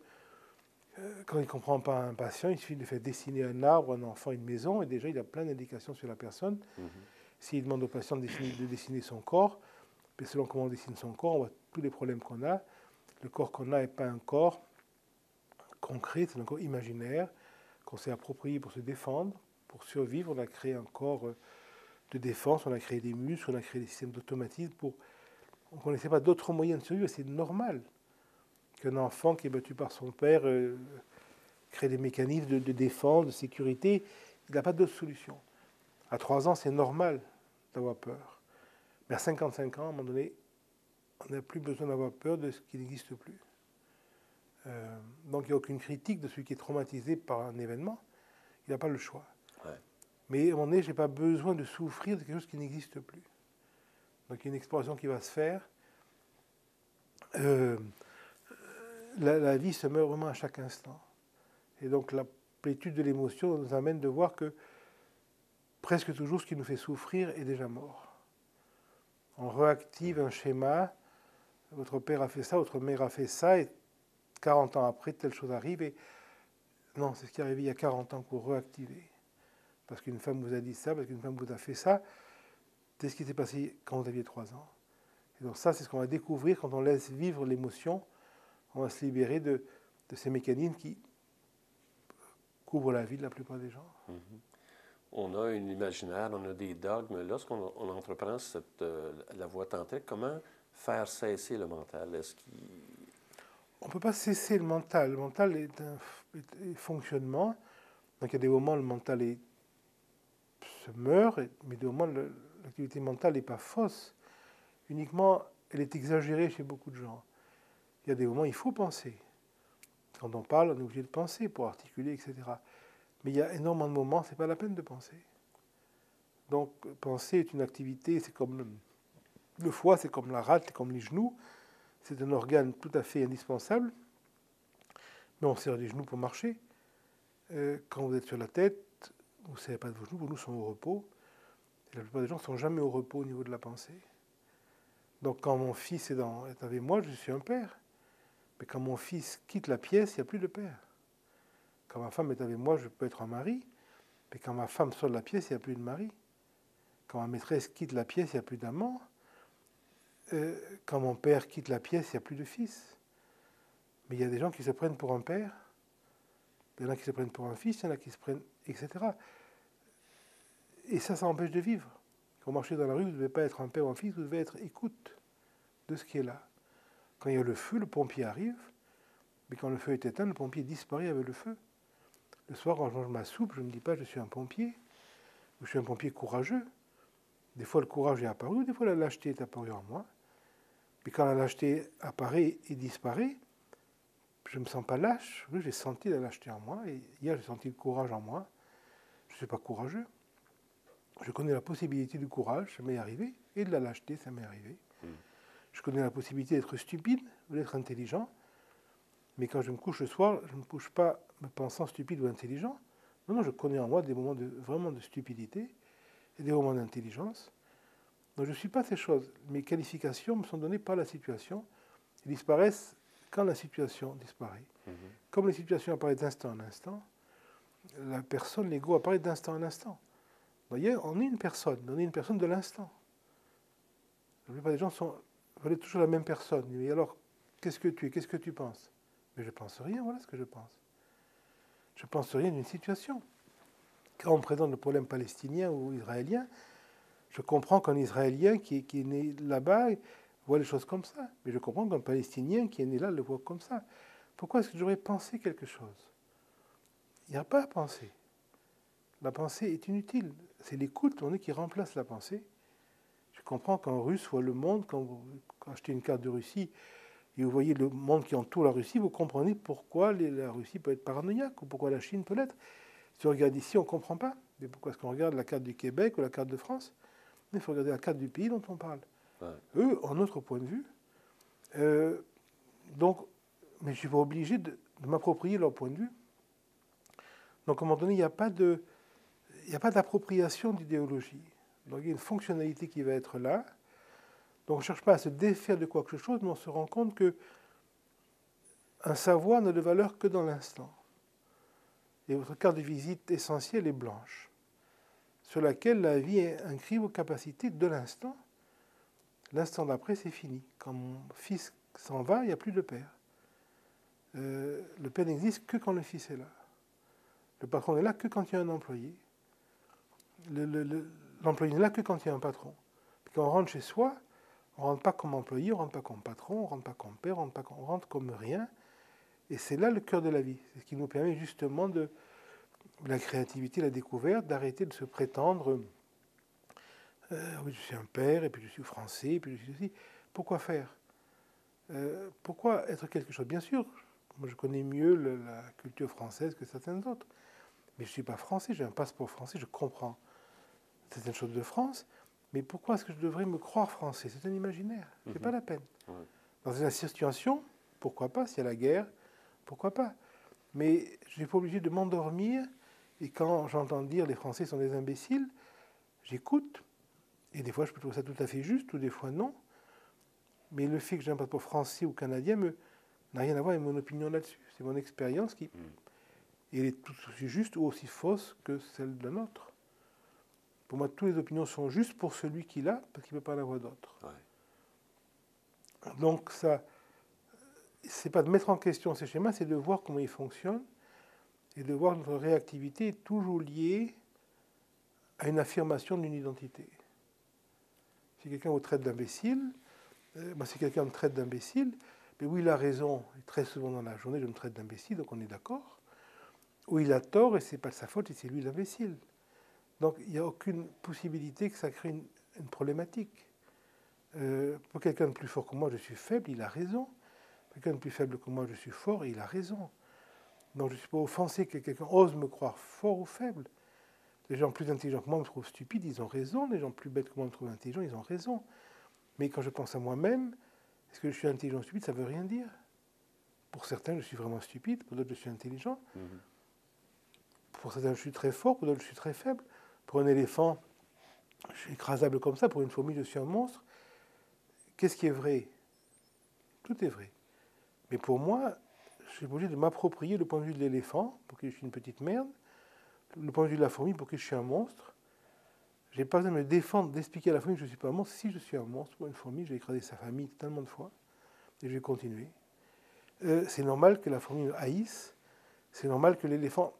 quand il ne comprend pas un patient, il suffit de faire dessiner un arbre, un enfant, une maison, et déjà il a plein d'indications sur la personne. Mm-hmm. S'il demande au patient de dessiner son corps, mais selon comment on dessine son corps, on voit tous les problèmes qu'on a. Le corps qu'on a n'est pas un corps concret, c'est un corps imaginaire qu'on s'est approprié pour se défendre, pour survivre. On a créé un corps de défense, on a créé des muscles, on a créé des systèmes d'automatisme. On ne connaissait pas d'autres moyens de survivre. C'est normal qu'un enfant qui est battu par son père crée des mécanismes de défense, de sécurité. Il n'a pas d'autre solution. À 3 ans, c'est normal d'avoir peur. Mais à 55 ans, à un moment donné, on n'a plus besoin d'avoir peur de ce qui n'existe plus. Donc il n'y a aucune critique de celui qui est traumatisé par un événement. Il n'a pas le choix. Ouais. Mais à un moment donné, je n'ai pas besoin de souffrir de quelque chose qui n'existe plus. Donc il y a une exploration qui va se faire. La vie se meurt vraiment à chaque instant. Et donc la plétude de l'émotion nous amène de voir que presque toujours ce qui nous fait souffrir est déjà mort. On réactive un schéma. Votre père a fait ça, votre mère a fait ça, et 40 ans après, telle chose arrive. Et non, c'est ce qui est arrivé il y a 40 ans pour réactiver. Parce qu'une femme vous a dit ça, parce qu'une femme vous a fait ça. C'est ce qui s'est passé quand vous aviez 3 ans. Et donc ça, c'est ce qu'on va découvrir quand on laisse vivre l'émotion. On va se libérer de ces mécanismes qui couvrent la vie de la plupart des gens. Mm-hmm. On a un imaginaire, on a des dogmes. Lorsqu'on entreprend la voie tantrique, comment faire cesser le mental? On ne peut pas cesser le mental. Le mental est un fonctionnement. Donc il y a des moments où le mental se meurt, mais des moments où l'activité mentale n'est pas fausse. Uniquement, elle est exagérée chez beaucoup de gens. Il y a des moments où il faut penser. Quand on parle, on est obligé de penser pour articuler, etc. Mais il y a énormément de moments, ce n'est pas la peine de penser. Donc, penser est une activité, c'est comme le foie, c'est comme la rate, c'est comme les genoux. C'est un organe tout à fait indispensable. Mais on sert les genoux pour marcher. Quand vous êtes sur la tête, vous ne savez pas de vos genoux sont au repos. Et la plupart des gens ne sont jamais au repos au niveau de la pensée. Donc quand mon fils est avec moi, je suis un père. Mais quand mon fils quitte la pièce, il n'y a plus de père. Quand ma femme est avec moi, je peux être un mari. Mais quand ma femme sort de la pièce, il n'y a plus de mari. Quand ma maîtresse quitte la pièce, il n'y a plus d'amant. Quand mon père quitte la pièce, il n'y a plus de fils. Mais il y a des gens qui se prennent pour un père. Il y en a qui se prennent pour un fils, il y en a qui se prennent, etc. Et ça empêche de vivre. Quand vous marchez dans la rue, vous ne devez pas être un père ou un fils, vous devez être écoute de ce qui est là. Quand il y a le feu, le pompier arrive, mais quand le feu est éteint, le pompier disparaît avec le feu. Le soir, quand je mange ma soupe, je ne dis pas je suis un pompier, ou je suis un pompier courageux. Des fois, le courage est apparu, des fois, la lâcheté est apparue en moi. Mais quand la lâcheté apparaît et disparaît, je ne me sens pas lâche. Oui, j'ai senti la lâcheté en moi, et hier, j'ai senti le courage en moi. Je ne suis pas courageux. Je connais la possibilité du courage, ça m'est arrivé, et de la lâcheté, ça m'est arrivé. Je connais la possibilité d'être stupide ou d'être intelligent, mais quand je me couche le soir, je ne me couche pas me pensant stupide ou intelligent. Non, je connais en moi des moments vraiment de stupidité et des moments d'intelligence. Donc je ne suis pas ces choses. Mes qualifications me sont données par la situation. Ils disparaissent quand la situation disparaît. Comme les situations apparaissent d'instant en instant, la personne, l'ego apparaît d'instant en instant. Vous voyez, on est une personne de l'instant. La plupart des gens veulent toujours la même personne. Mais alors, qu'est-ce que tu es, qu'est-ce que tu penses? Mais je ne pense rien, voilà ce que je pense. Je ne pense rien d'une situation. Quand on me présente le problème palestinien ou israélien, je comprends qu'un Israélien qui est né là-bas voit les choses comme ça. Mais je comprends qu'un Palestinien qui est né là le voit comme ça. Pourquoi est-ce que j'aurais pensé quelque chose? Il n'y a pas à penser. La pensée est inutile. C'est l'écoute qui remplace la pensée. Je comprends qu'un Russe voit le monde, quand vous achetez une carte de Russie et vous voyez le monde qui entoure la Russie, vous comprenez pourquoi la Russie peut être paranoïaque ou pourquoi la Chine peut l'être. Si on regarde ici, on ne comprend pas. Mais pourquoi est-ce qu'on regarde la carte du Québec ou la carte de France? Il faut regarder la carte du pays dont on parle. Ouais. Eux, ont notre point de vue. Donc, mais je ne suis pas obligé de m'approprier leur point de vue. Donc, à un moment donné, il n'y a pas d'appropriation d'idéologie. Donc, il y a une fonctionnalité qui va être là. Donc, on ne cherche pas à se défaire de quoi que ce soit, mais on se rend compte que un savoir n'a de valeur que dans l'instant. Et votre carte de visite essentielle est blanche, sur laquelle la vie inscrit vos capacités de l'instant. L'instant d'après, c'est fini. Quand mon fils s'en va, il n'y a plus de père. Le père n'existe que quand le fils est là. Le patron n'est là que quand il y a un employé. L'employé n'est là que quand il y a un patron. Puis quand on rentre chez soi, on ne rentre pas comme employé, on ne rentre pas comme patron, on ne rentre pas comme père, on rentre comme rien. Et c'est là le cœur de la vie. C'est ce qui nous permet justement de la créativité, la découverte, d'arrêter de se prétendre oui, je suis un père, et puis je suis français, et puis je suis ceci. Pourquoi faire? Pourquoi être quelque chose? Bien sûr, moi je connais mieux la culture française que certains autres. Mais je ne suis pas français, j'ai un passeport français, je comprends certaines choses de France. Mais pourquoi est-ce que je devrais me croire français? C'est un imaginaire, c'est pas la peine. Ouais. Dans une situation, pourquoi pas? S'il y a la guerre, pourquoi pas? Mais je n'ai pas obligé de m'endormir. Et quand j'entends dire les Français sont des imbéciles, j'écoute. Et des fois, je peux trouver ça tout à fait juste, ou des fois non. Mais le fait que j'ai un passeport français ou canadien n'a rien à voir avec mon opinion là-dessus. C'est mon expérience qui elle est tout aussi juste ou aussi fausse que celle d'un autre. Pour moi, toutes les opinions sont justes pour celui qui l'a, parce qu'il ne peut pas en avoir d'autres. Ouais. Donc, ça, c'est pas de mettre en question ces schémas, c'est de voir comment ils fonctionnent et de voir que notre réactivité est toujours liée à une affirmation d'une identité. Si quelqu'un vous traite d'imbécile, si quelqu'un me traite d'imbécile, mais oui, il a raison, et très souvent dans la journée, je me traite d'imbécile, donc on est d'accord. Ou il a tort, et ce n'est pas de sa faute, et c'est lui l'imbécile. Donc il n'y a aucune possibilité que ça crée une problématique. Pour quelqu'un de plus fort que moi, je suis faible, il a raison. Pour quelqu'un de plus faible que moi, je suis fort, et il a raison. Donc je ne suis pas offensé que quelqu'un ose me croire fort ou faible. Les gens plus intelligents que moi me trouvent stupide, ils ont raison. Les gens plus bêtes que moi me trouvent intelligent, ils ont raison. Mais quand je pense à moi-même, est-ce que je suis intelligent ou stupide? Ça ne veut rien dire. Pour certains, je suis vraiment stupide. Pour d'autres, je suis intelligent. Pour certains, je suis très fort. Pour d'autres, je suis très faible. Pour un éléphant, je suis écrasable comme ça. Pour une fourmi, je suis un monstre. Qu'est-ce qui est vrai? Tout est vrai. Mais pour moi, je suis obligé de m'approprier le point de vue de l'éléphant, pour que je suis une petite merde, le point de vue de la fourmi, pour que je suis un monstre. Je n'ai pas besoin de me défendre, d'expliquer à la fourmi que je ne suis pas un monstre. Si je suis un monstre, pour une fourmi, j'ai écrasé sa famille tellement de fois, et je vais continuer. C'est normal que la fourmi me haïsse, c'est normal que l'éléphant...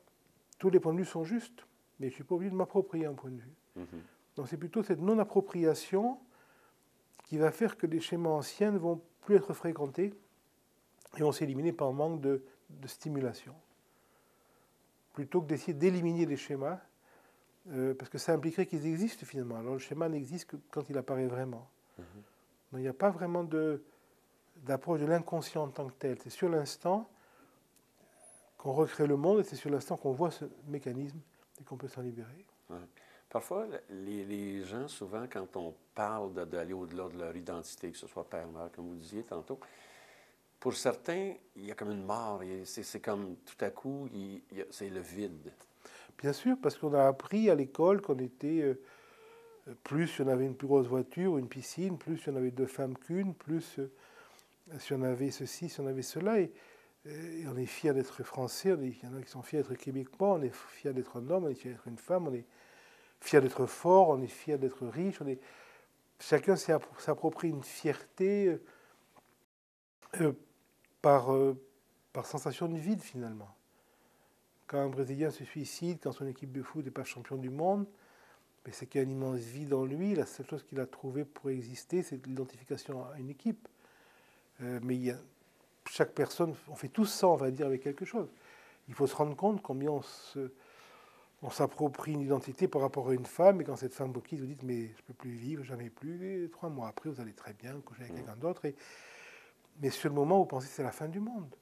Tous les points de vue sont justes, mais je ne suis pas obligé de m'approprier un point de vue. Donc c'est plutôt cette non-appropriation qui va faire que les schémas anciens ne vont plus être fréquentés et vont s'éliminer par manque de stimulation. Plutôt que d'essayer d'éliminer les schémas, parce que ça impliquerait qu'ils existent finalement. Alors le schéma n'existe que quand il apparaît vraiment. Donc il n'y a pas vraiment d'approche de l'inconscient en tant que tel. C'est sur l'instant qu'on recrée le monde et c'est sur l'instant qu'on voit ce mécanisme et qu'on peut s'en libérer. Ouais. Parfois, les gens, souvent, quand on parle d'aller au-delà de leur identité, que ce soit père-mère, comme vous disiez tantôt, pour certains, il y a comme une mort. C'est comme tout à coup, c'est le vide. Bien sûr, parce qu'on a appris à l'école qu'on était... plus si on avait une plus grosse voiture ou une piscine, plus si on avait deux femmes qu'une, plus si on avait ceci, si on avait cela. Et on est fiers d'être français, il y en a qui sont fiers d'être québécois, on est fiers d'être un homme, on est fiers d'être une femme, on est fiers d'être fort, on est fiers d'être riche. Chacun s'approprie une fierté par sensation de vide finalement. Quand un Brésilien se suicide, quand son équipe de foot n'est pas champion du monde, mais c'est qu'il y a un immense vide en lui. La seule chose qu'il a trouvée pour exister, c'est l'identification à une équipe. Mais chaque personne, on fait tous ça, on va dire, avec quelque chose. Il faut se rendre compte combien on s'approprie une identité par rapport à une femme, et quand cette femme vous quitte, vous dites, mais je ne peux plus vivre, jamais plus, et 3 mois après, vous allez très bien, coucher avec quelqu'un d'autre. Mais sur le moment, vous pensez que c'est la fin du monde.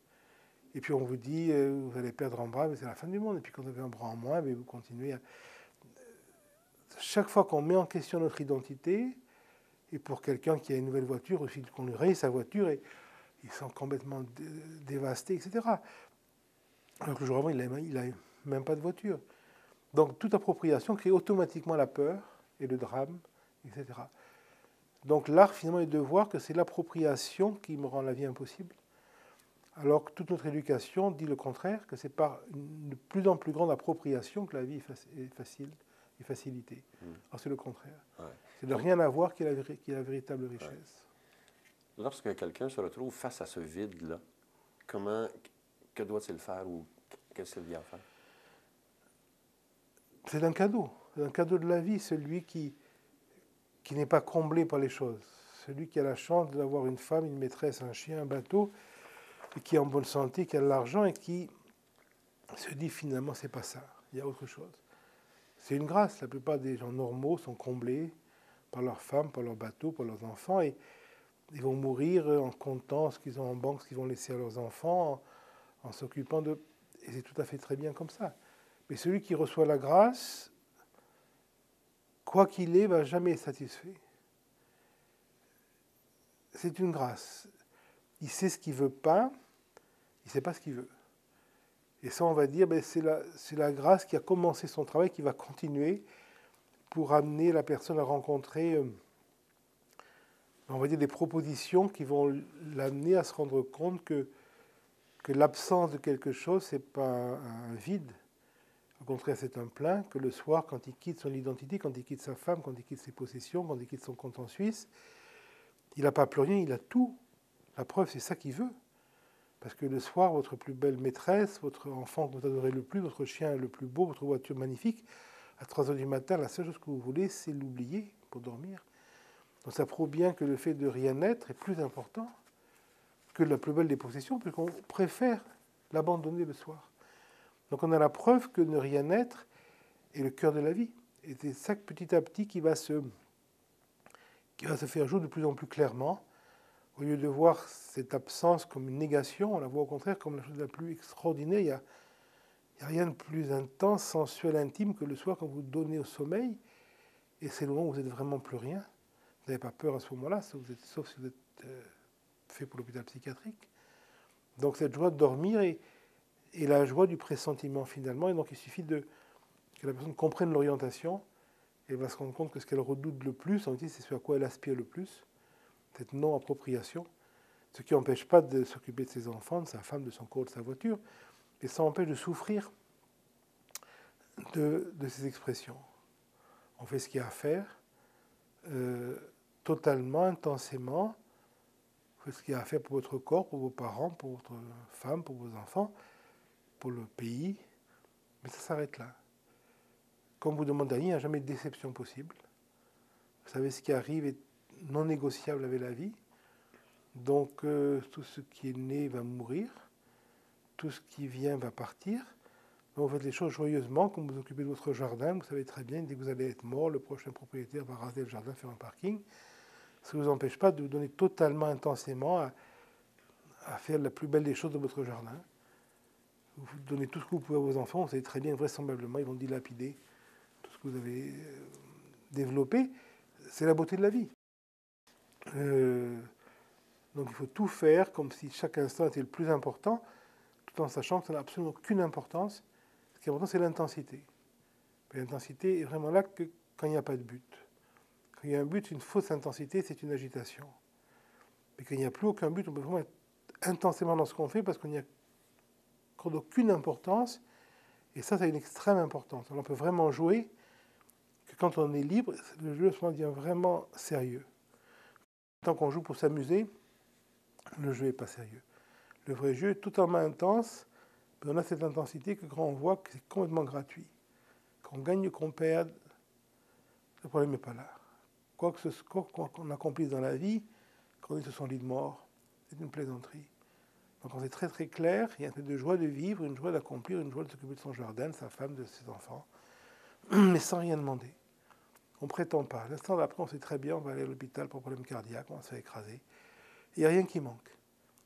Et puis on vous dit, vous allez perdre un bras, mais c'est la fin du monde. Et puis quand vous avez un bras en moins, mais vous continuez à... Chaque fois qu'on met en question notre identité, et pour quelqu'un qui a une nouvelle voiture, aussi qu'on lui raye sa voiture, et ils sont complètement dévastés, etc. Alors que le jour avant, il n'a même pas de voiture. Donc toute appropriation crée automatiquement la peur et le drame, etc. Donc l'art, finalement, est de voir que c'est l'appropriation qui me rend la vie impossible, alors que toute notre éducation dit le contraire, que c'est par une de plus en plus grande appropriation que la vie est facile et facilitée. Alors c'est le contraire. Ouais. C'est de rien avoir qui est la véritable richesse. Ouais. Lorsque quelqu'un se retrouve face à ce vide-là, que doit-il faire ou qu'est-ce qu'il y a à faire? C'est un cadeau de la vie, celui qui n'est pas comblé par les choses. Celui qui a la chance d'avoir une femme, une maîtresse, un chien, un bateau, et qui est en bonne santé, qui a de l'argent et qui se dit finalement c'est pas ça, il y a autre chose. C'est une grâce. La plupart des gens normaux sont comblés par leur femme, par leur bateau, par leurs enfants, et ils vont mourir en comptant ce qu'ils ont en banque, ce qu'ils vont laisser à leurs enfants, en s'occupant de... Et c'est tout à fait très bien comme ça. Mais celui qui reçoit la grâce, quoi qu'il ait, ne va jamais être satisfait. C'est une grâce. Il sait ce qu'il ne veut pas, il ne sait pas ce qu'il veut. Et ça, on va dire, c'est la grâce qui a commencé son travail, qui va continuer pour amener la personne à rencontrer, on va dire, des propositions qui vont l'amener à se rendre compte que l'absence de quelque chose, ce n'est pas un vide. Au contraire, c'est un plein, que le soir, quand il quitte son identité, quand il quitte sa femme, quand il quitte ses possessions, quand il quitte son compte en Suisse, il n'a pas plus rien, il a tout. La preuve, c'est ça qu'il veut. Parce que le soir, votre plus belle maîtresse, votre enfant que vous adorez le plus, votre chien le plus beau, votre voiture magnifique, à 3 heures du matin, la seule chose que vous voulez, c'est l'oublier pour dormir. Donc ça prouve bien que le fait de rien être est plus important que la plus belle des possessions, puisqu'on préfère l'abandonner le soir. Donc on a la preuve que ne rien être est le cœur de la vie. Et c'est ça petit à petit qui va se faire jour de plus en plus clairement. Au lieu de voir cette absence comme une négation, on la voit au contraire comme la chose la plus extraordinaire. Il n'y a rien de plus intense, sensuel, intime que le soir quand vous donnez au sommeil, et c'est le moment où vous n'êtes vraiment plus rien. Vous n'avez pas peur à ce moment-là, sauf si vous êtes fait pour l'hôpital psychiatrique. Donc cette joie de dormir et la joie du pressentiment finalement, et donc il suffit que la personne comprenne l'orientation, et elle va se rendre compte que ce qu'elle redoute le plus, en fait, c'est ce à quoi elle aspire le plus, cette non-appropriation, ce qui n'empêche pas de s'occuper de ses enfants, de sa femme, de son corps, de sa voiture, et ça empêche de souffrir de ces expressions. On fait ce qu'il y a à faire, totalement, intensément. Vous faites ce qu'il y a à faire pour votre corps, pour vos parents, pour votre femme, pour vos enfants, pour le pays. Mais ça s'arrête là. Quand vous demandez rien, il n'y a jamais de déception possible. Vous savez, ce qui arrive est non négociable avec la vie. Donc, tout ce qui est né va mourir. Tout ce qui vient va partir. Donc, vous faites les choses joyeusement, comme vous occupez de votre jardin. Vous savez très bien, dès que vous allez être mort, le prochain propriétaire va raser le jardin, faire un parking. Ça ne vous empêche pas de vous donner totalement, intensément à faire la plus belle des choses de votre jardin. Vous donnez tout ce que vous pouvez à vos enfants. Vous savez très bien, vraisemblablement, ils vont dilapider tout ce que vous avez développé. C'est la beauté de la vie. Donc il faut tout faire comme si chaque instant était le plus important, tout en sachant que ça n'a absolument aucune importance. Ce qui est important, c'est l'intensité. L'intensité est vraiment là que quand il n'y a pas de but. Quand il y a un but, une fausse intensité, c'est une agitation. Mais quand il n'y a plus aucun but, on peut vraiment être intensément dans ce qu'on fait parce qu'on n'y accorde aucune importance. Et ça a une extrême importance. On peut vraiment jouer que quand on est libre, le jeu devient vraiment sérieux. Tant qu'on joue pour s'amuser, le jeu n'est pas sérieux. Le vrai jeu est totalement intense, mais on a cette intensité que quand on voit que c'est complètement gratuit. Qu'on gagne ou qu'on perde, le problème n'est pas là. Quoi qu'on accomplisse dans la vie, quand on est sur son lit de mort, c'est une plaisanterie. Donc quand c'est très très clair, il y a un peu de joie de vivre, une joie d'accomplir, une joie de s'occuper de son jardin, de sa femme, de ses enfants, mais sans rien demander. On ne prétend pas. L'instant d'après, on sait très bien, on va aller à l'hôpital pour problème cardiaque, on va se faire écraser. Il n'y a rien qui manque.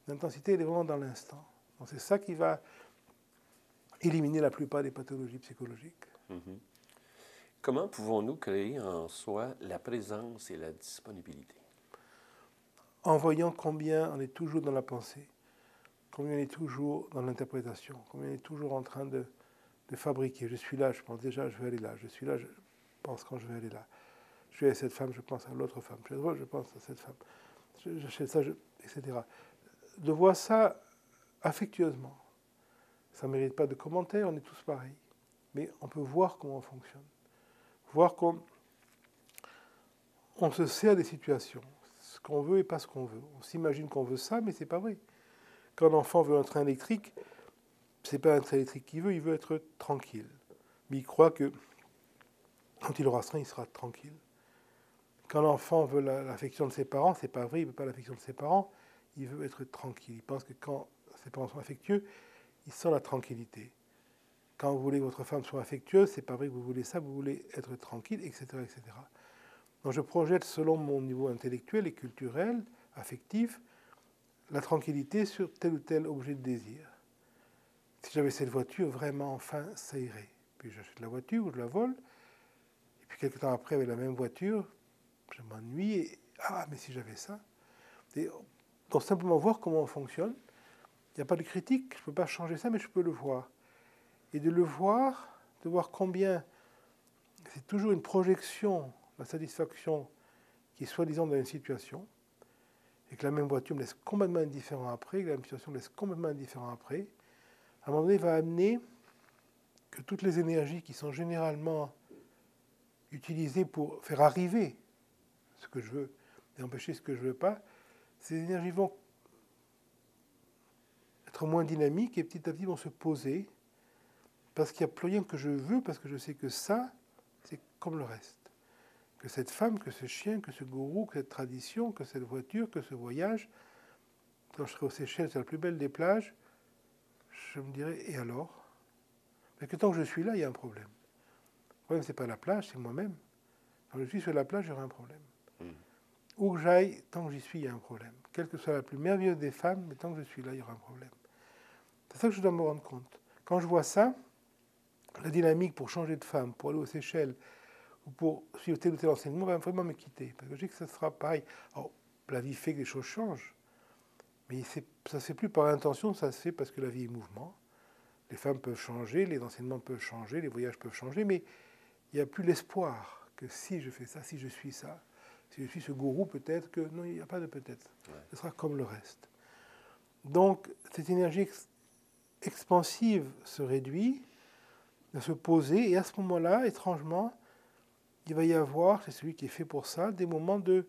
L'intensité, elle est vraiment dans l'instant. Donc c'est ça qui va éliminer la plupart des pathologies psychologiques. Mm-hmm. Comment pouvons-nous créer en soi la présence et la disponibilité? En voyant combien on est toujours dans la pensée, combien on est toujours dans l'interprétation, combien on est toujours en train de fabriquer. Je suis là, je pense déjà, je vais aller là. Je suis là, je pense quand je vais aller là. Je suis avec cette femme, je pense à l'autre femme. Je pense à cette femme. J'achète ça, etc. De voir ça affectueusement. Ça ne mérite pas de commentaires, on est tous pareils. Mais on peut voir comment on fonctionne. Voir qu'on se sert des situations. Ce qu'on veut et pas ce qu'on veut. On s'imagine qu'on veut ça, mais ce n'est pas vrai. Quand l'enfant veut un train électrique, ce n'est pas un train électrique qu'il veut, il veut être tranquille. Mais il croit que quand il aura ce train, il sera tranquille. Quand l'enfant veut l'affection de ses parents, ce n'est pas vrai, il ne veut pas l'affection de ses parents, il veut être tranquille. Il pense que quand ses parents sont affectueux, il sent la tranquillité. Quand vous voulez que votre femme soit affectueuse, ce n'est pas vrai que vous voulez ça, vous voulez être tranquille, etc., etc. Donc je projette selon mon niveau intellectuel et culturel, affectif, la tranquillité sur tel ou tel objet de désir. Si j'avais cette voiture, vraiment, enfin, ça irait. Puis j'achète la voiture ou je la vole, et puis quelques temps après, avec la même voiture, je m'ennuie, et mais si j'avais ça. Et donc simplement voir comment on fonctionne. Il n'y a pas de critique, je ne peux pas changer ça, mais je peux le voir. Et de le voir, de voir combien c'est toujours une projection, la satisfaction qui est soi-disant dans une situation, et que la même voiture me laisse complètement indifférent après, que la même situation me laisse complètement indifférent après, à un moment donné, va amener que toutes les énergies qui sont généralement utilisées pour faire arriver ce que je veux et empêcher ce que je ne veux pas, ces énergies vont être moins dynamiques et petit à petit vont se poser parce qu'il n'y a plus rien que je veux, parce que je sais que ça, c'est comme le reste. Que cette femme, que ce chien, que ce gourou, que cette tradition, que cette voiture, que ce voyage, quand je serai aux Seychelles, c'est la plus belle des plages, je me dirais, et alors? Mais que tant que je suis là, il y a un problème. Le problème, ce n'est pas la plage, c'est moi-même. Quand je suis sur la plage, il y aura un problème. Où que j'aille, tant que j'y suis, il y a un problème. Quelle que soit la plus merveilleuse des femmes, mais tant que je suis là, il y aura un problème. C'est ça que je dois me rendre compte. Quand je vois ça, la dynamique pour changer de femme, pour aller aux Seychelles, ou pour suivre tel ou tel enseignement, va vraiment me quitter. Parce que je dis que ça sera pareil. Alors, la vie fait que les choses changent, mais ça ne se fait plus par intention, ça se fait parce que la vie est mouvement. Les femmes peuvent changer, les enseignements peuvent changer, les voyages peuvent changer, mais il n'y a plus l'espoir que si je fais ça, si je suis ça, si je suis ce gourou, peut-être que... Non, il n'y a pas de peut-être. Ouais. Ce sera comme le reste. Donc, cette énergie expansive se réduit, va se poser, et à ce moment-là, étrangement, il va y avoir, c'est celui qui est fait pour ça, des moments de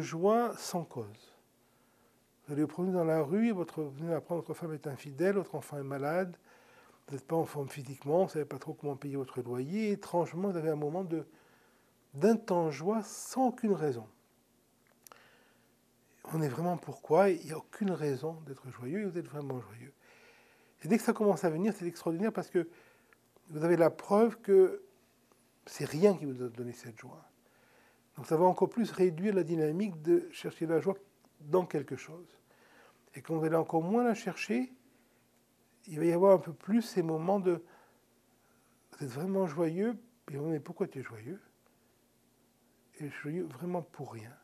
joie sans cause. Vous allez vous promener dans la rue, vous venez d'apprendre que votre femme est infidèle, votre enfant est malade, vous n'êtes pas en forme physiquement, vous ne savez pas trop comment payer votre loyer, et étrangement, vous avez un moment d'intense joie sans aucune raison. On est vraiment pourquoi, il n'y a aucune raison d'être joyeux, et vous êtes vraiment joyeux. Et dès que ça commence à venir, c'est extraordinaire parce que vous avez la preuve que c'est rien qui vous a donné cette joie. Donc ça va encore plus réduire la dynamique de chercher la joie dans quelque chose. Et quand vous allez encore moins la chercher, il va y avoir un peu plus ces moments de... Vous êtes vraiment joyeux, et on dit, mais pourquoi tu es joyeux? Et joyeux vraiment pour rien.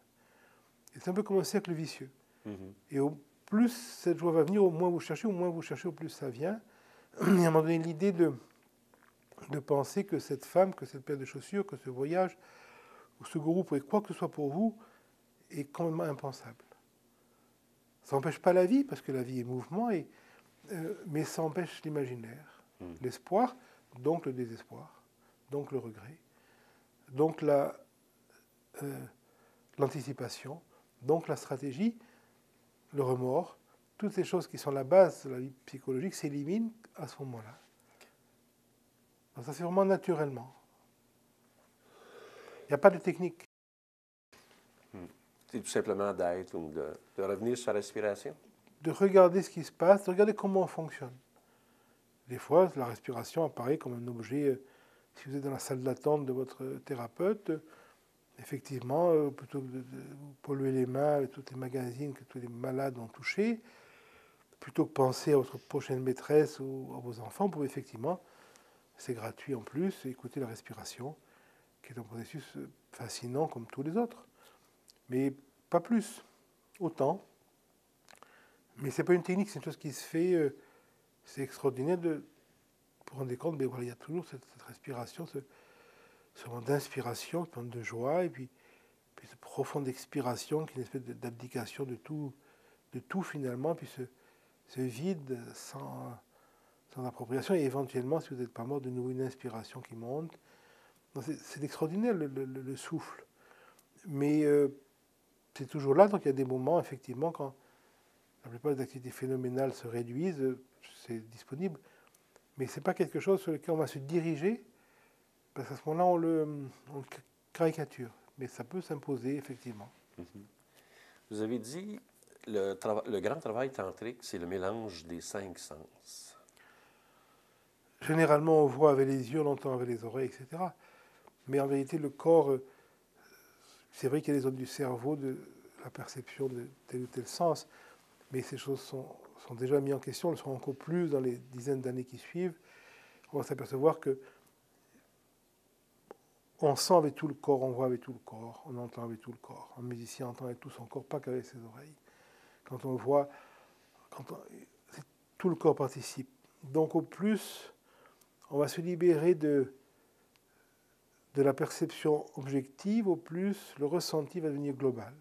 Et c'est un peu comme un cercle vicieux. Et au plus cette joie va venir, au moins vous cherchez, au plus ça vient. Et à un moment donné, l'idée de penser que cette femme, que cette paire de chaussures, que ce voyage, ou ce gourou, pour quoi que ce soit pour vous, est complètement impensable. Ça n'empêche pas la vie, parce que la vie est mouvement, mais ça empêche l'imaginaire. L'espoir, donc le désespoir, donc le regret, donc l'anticipation, donc la stratégie, le remords, toutes ces choses qui sont la base de la vie psychologique s'éliminent à ce moment-là. Donc ça, c'est vraiment naturellement. Il n'y a pas de technique. C'est tout simplement d'être ou de revenir sur sa respiration? De regarder ce qui se passe, de regarder comment on fonctionne. Des fois, la respiration apparaît comme un objet, si vous êtes dans la salle d'attente de votre thérapeute, effectivement, plutôt que de polluer les mains avec tous les magazines que tous les malades ont touchés, plutôt que penser à votre prochaine maîtresse ou à vos enfants, vous pouvez effectivement, c'est gratuit en plus, écouter la respiration, qui est un processus fascinant comme tous les autres. Mais pas plus, autant. Mais ce n'est pas une technique, c'est une chose qui se fait, c'est extraordinaire de vous rendre compte, mais voilà, il y a toujours cette respiration, ce moment d'inspiration, ce moment de joie, et puis cette profonde expiration qui est une espèce d'abdication de tout finalement, puis ce vide sans appropriation, et éventuellement, si vous n'êtes pas mort, de nouveau une inspiration qui monte. C'est extraordinaire le souffle. Mais c'est toujours là, donc il y a des moments, effectivement, quand la plupart des activités phénoménales se réduisent, c'est disponible. Mais ce n'est pas quelque chose sur lequel on va se diriger, parce qu'à ce moment-là, on le caricature. Mais ça peut s'imposer, effectivement. Vous avez dit, le grand travail tantrique, c'est le mélange des 5 sens. Généralement, on voit avec les yeux, on entend avec les oreilles, etc. Mais en vérité, le corps, c'est vrai qu'il y a les zones du cerveau, de la perception de tel ou tel sens, mais ces choses sont déjà mises en question, elles seront encore plus dans les dizaines d'années qui suivent. On va s'apercevoir que on sent avec tout le corps, on voit avec tout le corps, on entend avec tout le corps. Un musicien entend avec tout son corps, pas qu'avec ses oreilles. Quand on voit, tout le corps participe. Donc au plus, on va se libérer de la perception objective, au plus le ressenti va devenir global.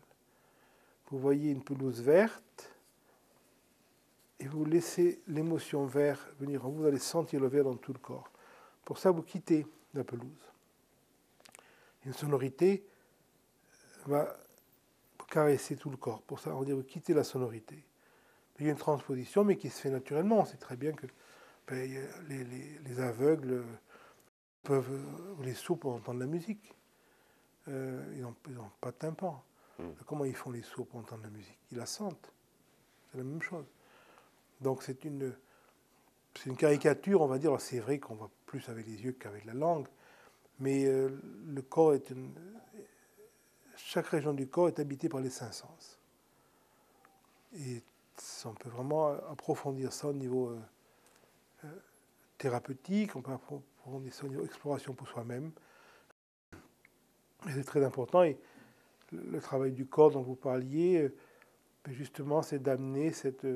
Vous voyez une pelouse verte, et vous laissez l'émotion verte venir en vous, vous allez sentir le vert dans tout le corps. Pour ça, vous quittez la pelouse. Une sonorité va caresser tout le corps. Pour ça, on va dire vous quittez la sonorité. Il y a une transposition, mais qui se fait naturellement. On sait très bien que les aveugles peuvent, ou les sourds peuvent entendre la musique. Ils n'ont pas de tympan. Comment ils font les sourds pour entendre la musique? Ils la sentent. C'est la même chose. Donc c'est une caricature, on va dire. C'est vrai qu'on voit plus avec les yeux qu'avec la langue, mais le corps est chaque région du corps est habitée par les 5 sens. Et on peut vraiment approfondir ça au niveau thérapeutique, on peut approfondir des explorations pour soi-même. Et c'est très important. Et le travail du corps dont vous parliez, justement, c'est d'amener cette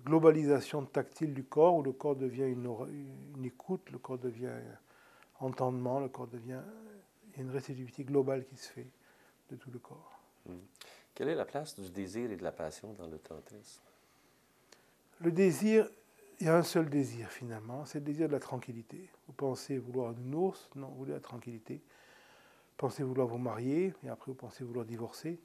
globalisation tactile du corps, où le corps devient une écoute, le corps devient entendement, le corps devient... Il y a une réceptivité globale qui se fait de tout le corps. Quelle est la place du désir et de la passion dans le tantrisme? Le désir, il y a un seul désir finalement, c'est le désir de la tranquillité. Vous pensez vouloir une ours, non, vous voulez la tranquillité. Vous pensez vouloir vous marier, et après vous pensez vouloir divorcer.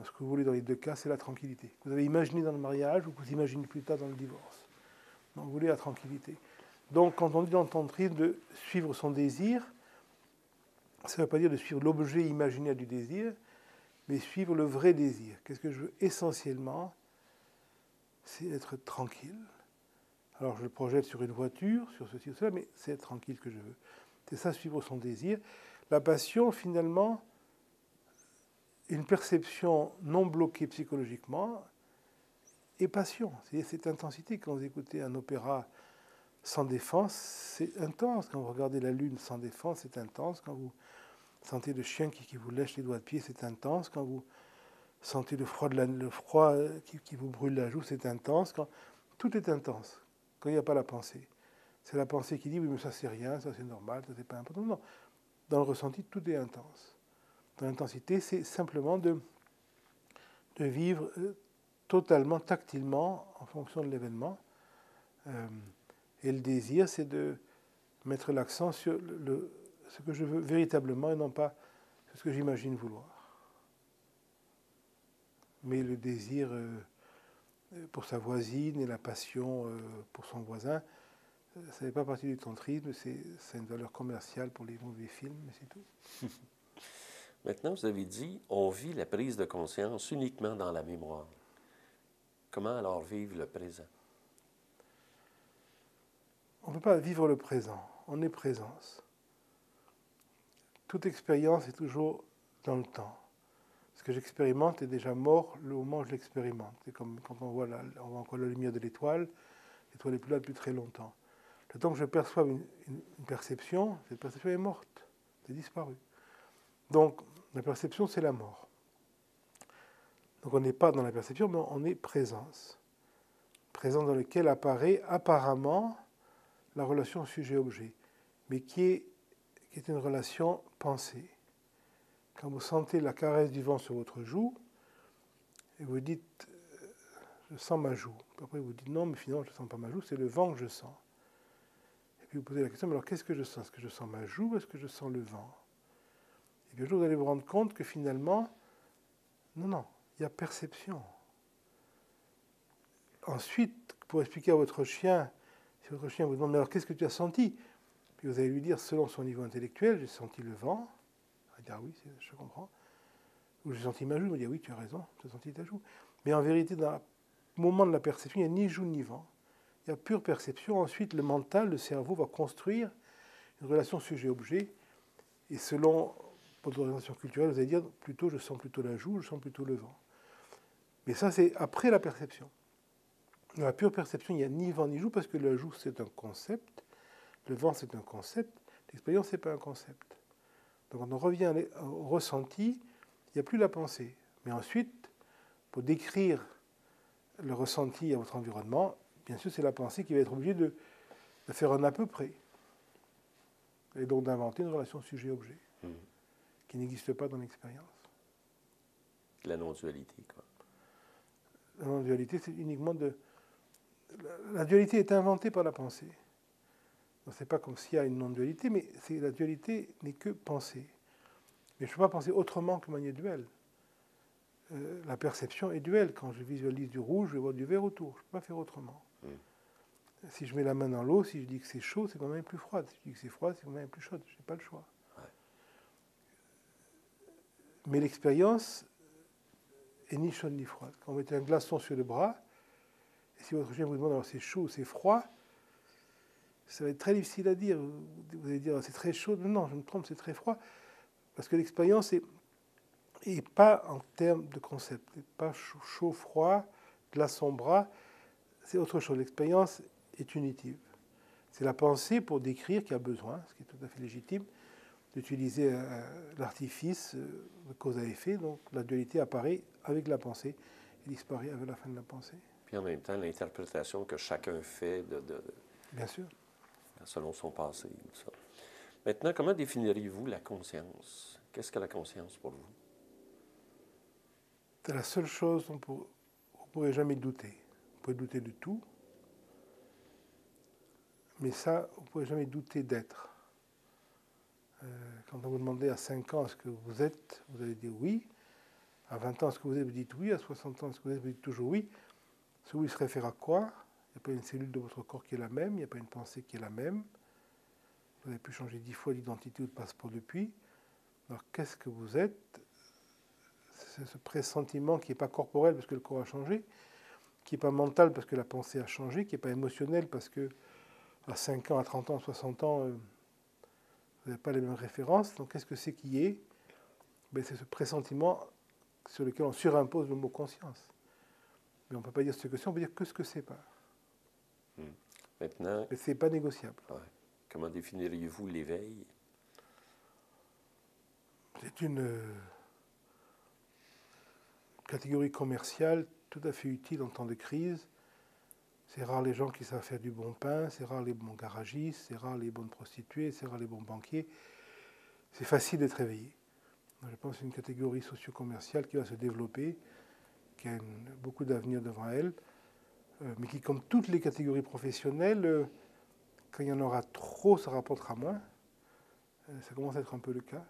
Ce que vous voulez dans les deux cas, c'est la tranquillité. Vous avez imaginé dans le mariage, ou vous imaginez plus tard dans le divorce. Donc vous voulez la tranquillité. Donc quand on dit dans le tantrisme de suivre son désir, ça ne veut pas dire de suivre l'objet imaginaire du désir, mais suivre le vrai désir. Qu'est-ce que je veux essentiellement? C'est être tranquille. Alors je le projette sur une voiture, sur ceci ou cela, mais c'est être tranquille que je veux. C'est ça, suivre son désir. La passion, finalement, une perception non bloquée psychologiquement est passion. C'est-à-dire cette intensité. Quand vous écoutez un opéra sans défense, c'est intense. Quand vous regardez la lune sans défense, c'est intense. Quand vous sentez le chien qui vous lèche les doigts de pied, c'est intense. Quand vous sentez le froid qui vous brûle la joue, c'est intense. Tout est intense. Quand il n'y a pas la pensée. C'est la pensée qui dit, oui, mais ça c'est rien, ça c'est normal, ça c'est pas important. Non. Dans le ressenti, tout est intense. Dans l'intensité, c'est simplement de vivre totalement, tactilement, en fonction de l'événement. Et le désir, c'est de mettre l'accent sur ce que je veux véritablement et non pas ce que j'imagine vouloir. Mais le désir pour sa voisine et la passion pour son voisin, ça n'est pas partie du tantrisme, c'est une valeur commerciale pour les mauvais films, mais c'est tout. Maintenant, vous avez dit, on vit la prise de conscience uniquement dans la mémoire. Comment alors vivre le présent? On ne peut pas vivre le présent, on est présence. Toute expérience est toujours dans le temps. Ce que j'expérimente est déjà mort le moment où je l'expérimente. C'est comme quand on voit encore la lumière de l'étoile, l'étoile n'est plus là depuis très longtemps. Le temps que je perçois une perception, cette perception est morte, c'est disparu. Donc, la perception, c'est la mort. Donc, on n'est pas dans la perception, mais on est présence. Présence dans laquelle apparaît apparemment la relation sujet-objet, mais qui est une relation pensée. Quand vous sentez la caresse du vent sur votre joue, et vous dites, je sens ma joue. Après, vous dites, non, mais finalement, je ne sens pas ma joue, c'est le vent que je sens. Et puis vous posez la question, mais alors qu'est-ce que je sens? Est-ce que je sens ma joue ou est-ce que je sens le vent? Et puis un jour, vous allez vous rendre compte que finalement, non, il y a perception. Ensuite, pour expliquer à votre chien, si votre chien vous demande, mais alors qu'est-ce que tu as senti? Puis vous allez lui dire, selon son niveau intellectuel, j'ai senti le vent. Il va dire, ah oui, je comprends. Ou j'ai senti ma joue, il va dire, oui, tu as raison, tu as senti ta joue. Mais en vérité, dans le moment de la perception, il n'y a ni joue ni vent. Il y a pure perception. Ensuite, le mental, le cerveau va construire une relation sujet-objet. Et selon votre orientation culturelle, vous allez dire, plutôt, je sens plutôt la joue, je sens plutôt le vent. Mais ça, c'est après la perception. Dans la pure perception, il n'y a ni vent ni joue, parce que la joue, c'est un concept. Le vent, c'est un concept. L'expérience, ce n'est pas un concept. Donc, quand on revient au ressenti, il n'y a plus la pensée. Mais ensuite, pour décrire le ressenti à votre environnement, bien sûr, c'est la pensée qui va être obligée de faire un à peu près. Et donc d'inventer une relation sujet-objet qui n'existe pas dans l'expérience. La non-dualité, quoi. La non-dualité, c'est uniquement La dualité est inventée par la pensée. Ce n'est pas comme s'il y a une non-dualité, mais la dualité n'est que pensée. Mais je ne peux pas penser autrement que de manière duelle. La perception est duelle. Quand je visualise du rouge, je vois du vert autour. Je ne peux pas faire autrement. Si je mets la main dans l'eau, si je dis que c'est chaud, c'est quand même plus froid. Si je dis que c'est froid, c'est quand même plus chaud. Je n'ai pas le choix. Ouais. Mais l'expérience est ni chaude ni froide. Quand vous mettez un glaçon sur le bras, et si votre chien vous demande alors c'est chaud ou c'est froid, ça va être très difficile à dire. Vous allez dire c'est très chaud. Non, je me trompe, c'est très froid. Parce que l'expérience est pas en termes de concept. Pas chaud, froid, glaçon, bras. C'est autre chose. L'expérience est unitive. C'est la pensée pour décrire qui a besoin, ce qui est tout à fait légitime, d'utiliser l'artifice de cause à effet. Donc la dualité apparaît avec la pensée et disparaît avec la fin de la pensée. Puis en même temps, l'interprétation que chacun fait Bien sûr. selon son passé. Ça. Maintenant, comment définiriez-vous la conscience? Qu'est-ce que la conscience pour vous? C'est la seule chose dont vous ne pourrez jamais douter. Vous pouvez douter de tout, mais ça, vous ne pourrez jamais douter d'être. Quand on vous demandait à 5 ans ce que vous êtes, vous allez dire oui. À 20 ans, ce que vous êtes, vous dites oui. À 60 ans, ce que vous êtes, vous dites toujours oui. Ce oui se réfère à quoi? Il n'y a pas une cellule de votre corps qui est la même, il n'y a pas une pensée qui est la même. Vous avez pu changer 10 fois d'identité ou de passeport depuis. Alors qu'est-ce que vous êtes? C'est ce pressentiment qui n'est pas corporel parce que le corps a changé, qui n'est pas mental parce que la pensée a changé, qui n'est pas émotionnel parce que à 5 ans, à 30 ans, à 60 ans, vous n'avez pas les mêmes références. Donc qu'est-ce que c'est qui est? C'est ce pressentiment sur lequel on surimpose le mot conscience. Mais on ne peut pas dire ce que c'est, on peut dire que ce que c'est pas. Maintenant, mais ce n'est pas négociable. Ouais. Comment définiriez-vous l'éveil? C'est une catégorie commerciale tout à fait utile en temps de crise. C'est rare les gens qui savent faire du bon pain, c'est rare les bons garagistes, c'est rare les bonnes prostituées, c'est rare les bons banquiers. C'est facile d'être éveillé. Je pense que c'est une catégorie socio-commerciale qui va se développer, qui a beaucoup d'avenir devant elle, mais qui, comme toutes les catégories professionnelles, quand il y en aura trop, ça rapportera moins. Ça commence à être un peu le cas.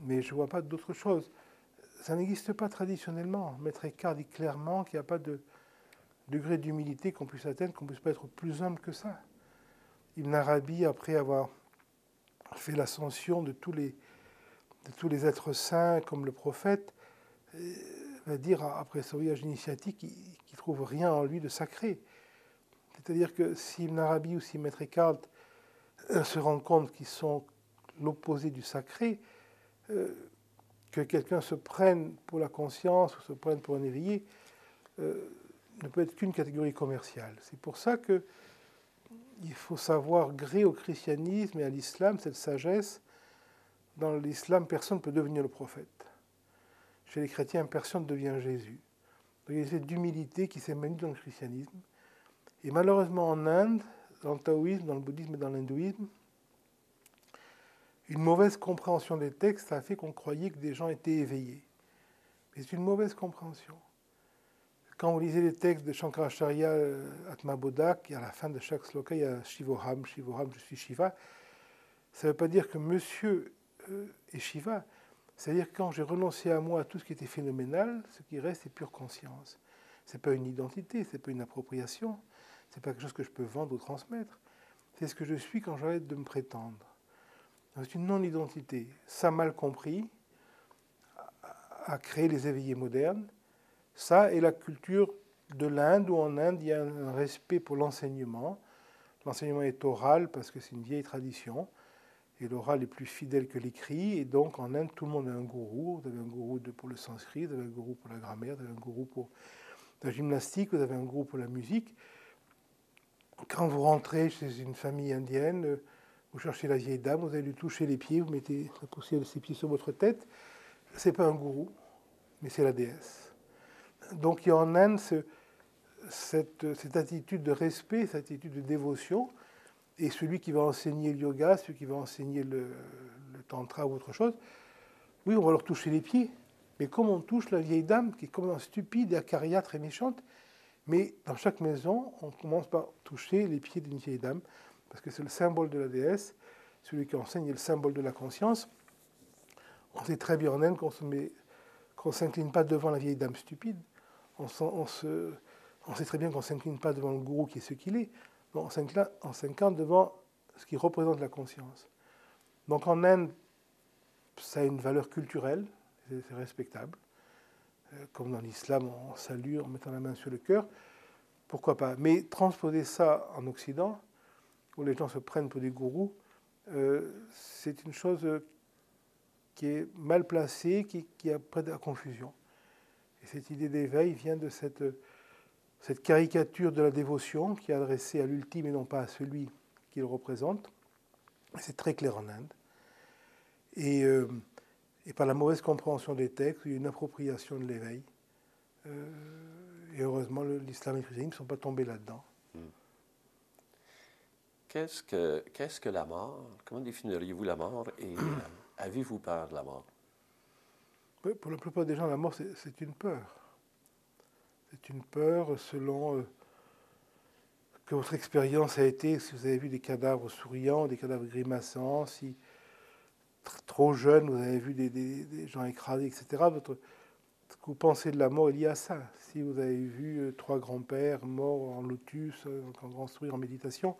Mais je ne vois pas d'autre chose. Ça n'existe pas traditionnellement. Maître Eckhart dit clairement qu'il n'y a pas de degré d'humilité qu'on puisse atteindre, qu'on ne puisse pas être plus humble que ça. Ibn Arabi, après avoir fait l'ascension de tous les êtres saints comme le prophète, va dire, après son voyage initiatique, qu'il ne trouve rien en lui de sacré. C'est-à-dire que si Ibn Arabi ou si Maître Eckhart se rendent compte qu'ils sont l'opposé du sacré, que quelqu'un se prenne pour la conscience ou se prenne pour un éveillé, ne peut être qu'une catégorie commerciale. C'est pour ça qu'il faut savoir gré au christianisme et à l'islam cette sagesse. Dans l'islam, personne ne peut devenir le prophète. Chez les chrétiens, personne ne devient Jésus. Donc il y a cette d'humilité qui s'est maintenue dans le christianisme. Et malheureusement en Inde, dans le taoïsme, dans le bouddhisme et dans l'hindouisme, une mauvaise compréhension des textes a fait qu'on croyait que des gens étaient éveillés. Mais c'est une mauvaise compréhension. Quand vous lisez les textes de Shankaracharya Atmabodha, à la fin de chaque sloka, il y a Shivoham, Shivoham, je suis Shiva. Ça ne veut pas dire que monsieur est Shiva. C'est-à-dire que quand j'ai renoncé à moi, à tout ce qui était phénoménal, ce qui reste est pure conscience. Ce n'est pas une identité, ce n'est pas une appropriation, ce n'est pas quelque chose que je peux vendre ou transmettre. C'est ce que je suis quand j'arrête de me prétendre. C'est une non-identité. Ça, mal compris, a créé les éveillés modernes. Ça et la culture de l'Inde, où en Inde, il y a un respect pour l'enseignement. L'enseignement est oral parce que c'est une vieille tradition. Et l'oral est plus fidèle que l'écrit. Et donc, en Inde, tout le monde a un gourou. Vous avez un gourou pour le sanskrit, vous avez un gourou pour la grammaire, vous avez un gourou pour la gymnastique, vous avez un gourou pour la musique. Quand vous rentrez chez une famille indienne, vous cherchez la vieille dame, vous allez lui toucher les pieds, vous mettez la poussière de ses pieds sur votre tête. Ce n'est pas un gourou, mais c'est la déesse. Donc il y a en Inde cette attitude de respect, cette attitude de dévotion, et celui qui va enseigner le yoga, celui qui va enseigner le tantra ou autre chose, oui, on va leur toucher les pieds, mais comme on touche la vieille dame, qui est comme stupide et acariâtre et méchante, mais dans chaque maison, on commence par toucher les pieds d'une vieille dame, parce que c'est le symbole de la déesse, celui qui enseigne est le symbole de la conscience. On sait très bien en Inde qu'on ne s'incline pas devant la vieille dame stupide. On sait très bien qu'on ne s'incline pas devant le gourou qui est ce qu'il est. On s'incline devant ce qui représente la conscience. Donc en Inde, ça a une valeur culturelle, c'est respectable. Comme dans l'islam, on salue en mettant la main sur le cœur. Pourquoi pas? Mais transposer ça en Occident, où les gens se prennent pour des gourous, c'est une chose qui est mal placée, qui a près de la confusion. Et cette idée d'éveil vient de cette cette caricature de la dévotion qui est adressée à l'ultime et non pas à celui qu'il représente. C'est très clair en Inde. Et par la mauvaise compréhension des textes, il y a une appropriation de l'éveil. Et heureusement, l'islam et le christianisme ne sont pas tombés là-dedans. Qu'est-ce que la mort? Comment définiriez-vous la mort et avez-vous peur de la mort? Oui, pour la plupart des gens, la mort, c'est une peur. C'est une peur selon que votre expérience a été, si vous avez vu des cadavres souriants, des cadavres grimaçants, si trop jeune, vous avez vu des gens écrasés, etc. Ce que vous pensez de la mort est lié à ça. Si vous avez vu 3 grands-pères morts en lotus, en grand sourire, en méditation,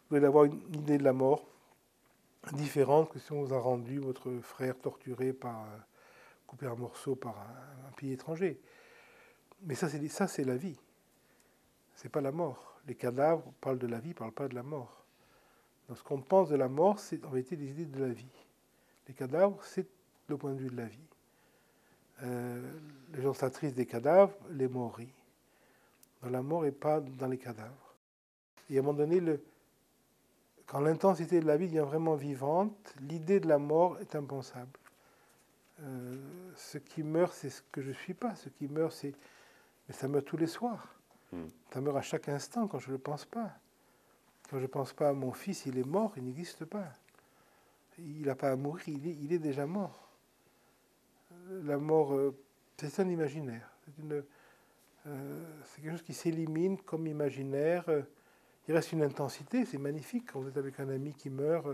vous allez avoir une idée de la mort différente que si on vous a rendu votre frère torturé coupé en morceaux par un pays étranger. Mais ça, c'est la vie. C'est pas la mort. Les cadavres parlent de la vie, ne parlent pas de la mort. Donc ce qu'on pense de la mort, c'est en réalité des idées de la vie. Les cadavres, c'est le point de vue de la vie. Les gens s'attristent des cadavres, les morts rient. Dans la mort et pas dans les cadavres. Et à un moment donné, quand l'intensité de la vie devient vraiment vivante, l'idée de la mort est impensable. Ce qui meurt, c'est ce que je ne suis pas. Ce qui meurt, c'est... Mais ça meurt tous les soirs. Ça meurt à chaque instant quand je ne le pense pas. Quand je ne pense pas à mon fils, il est mort, il n'existe pas. Il n'a pas à mourir, il est déjà mort. La mort, c'est un imaginaire. C'est quelque chose qui s'élimine comme imaginaire. Il reste une intensité, c'est magnifique quand vous êtes avec un ami qui meurt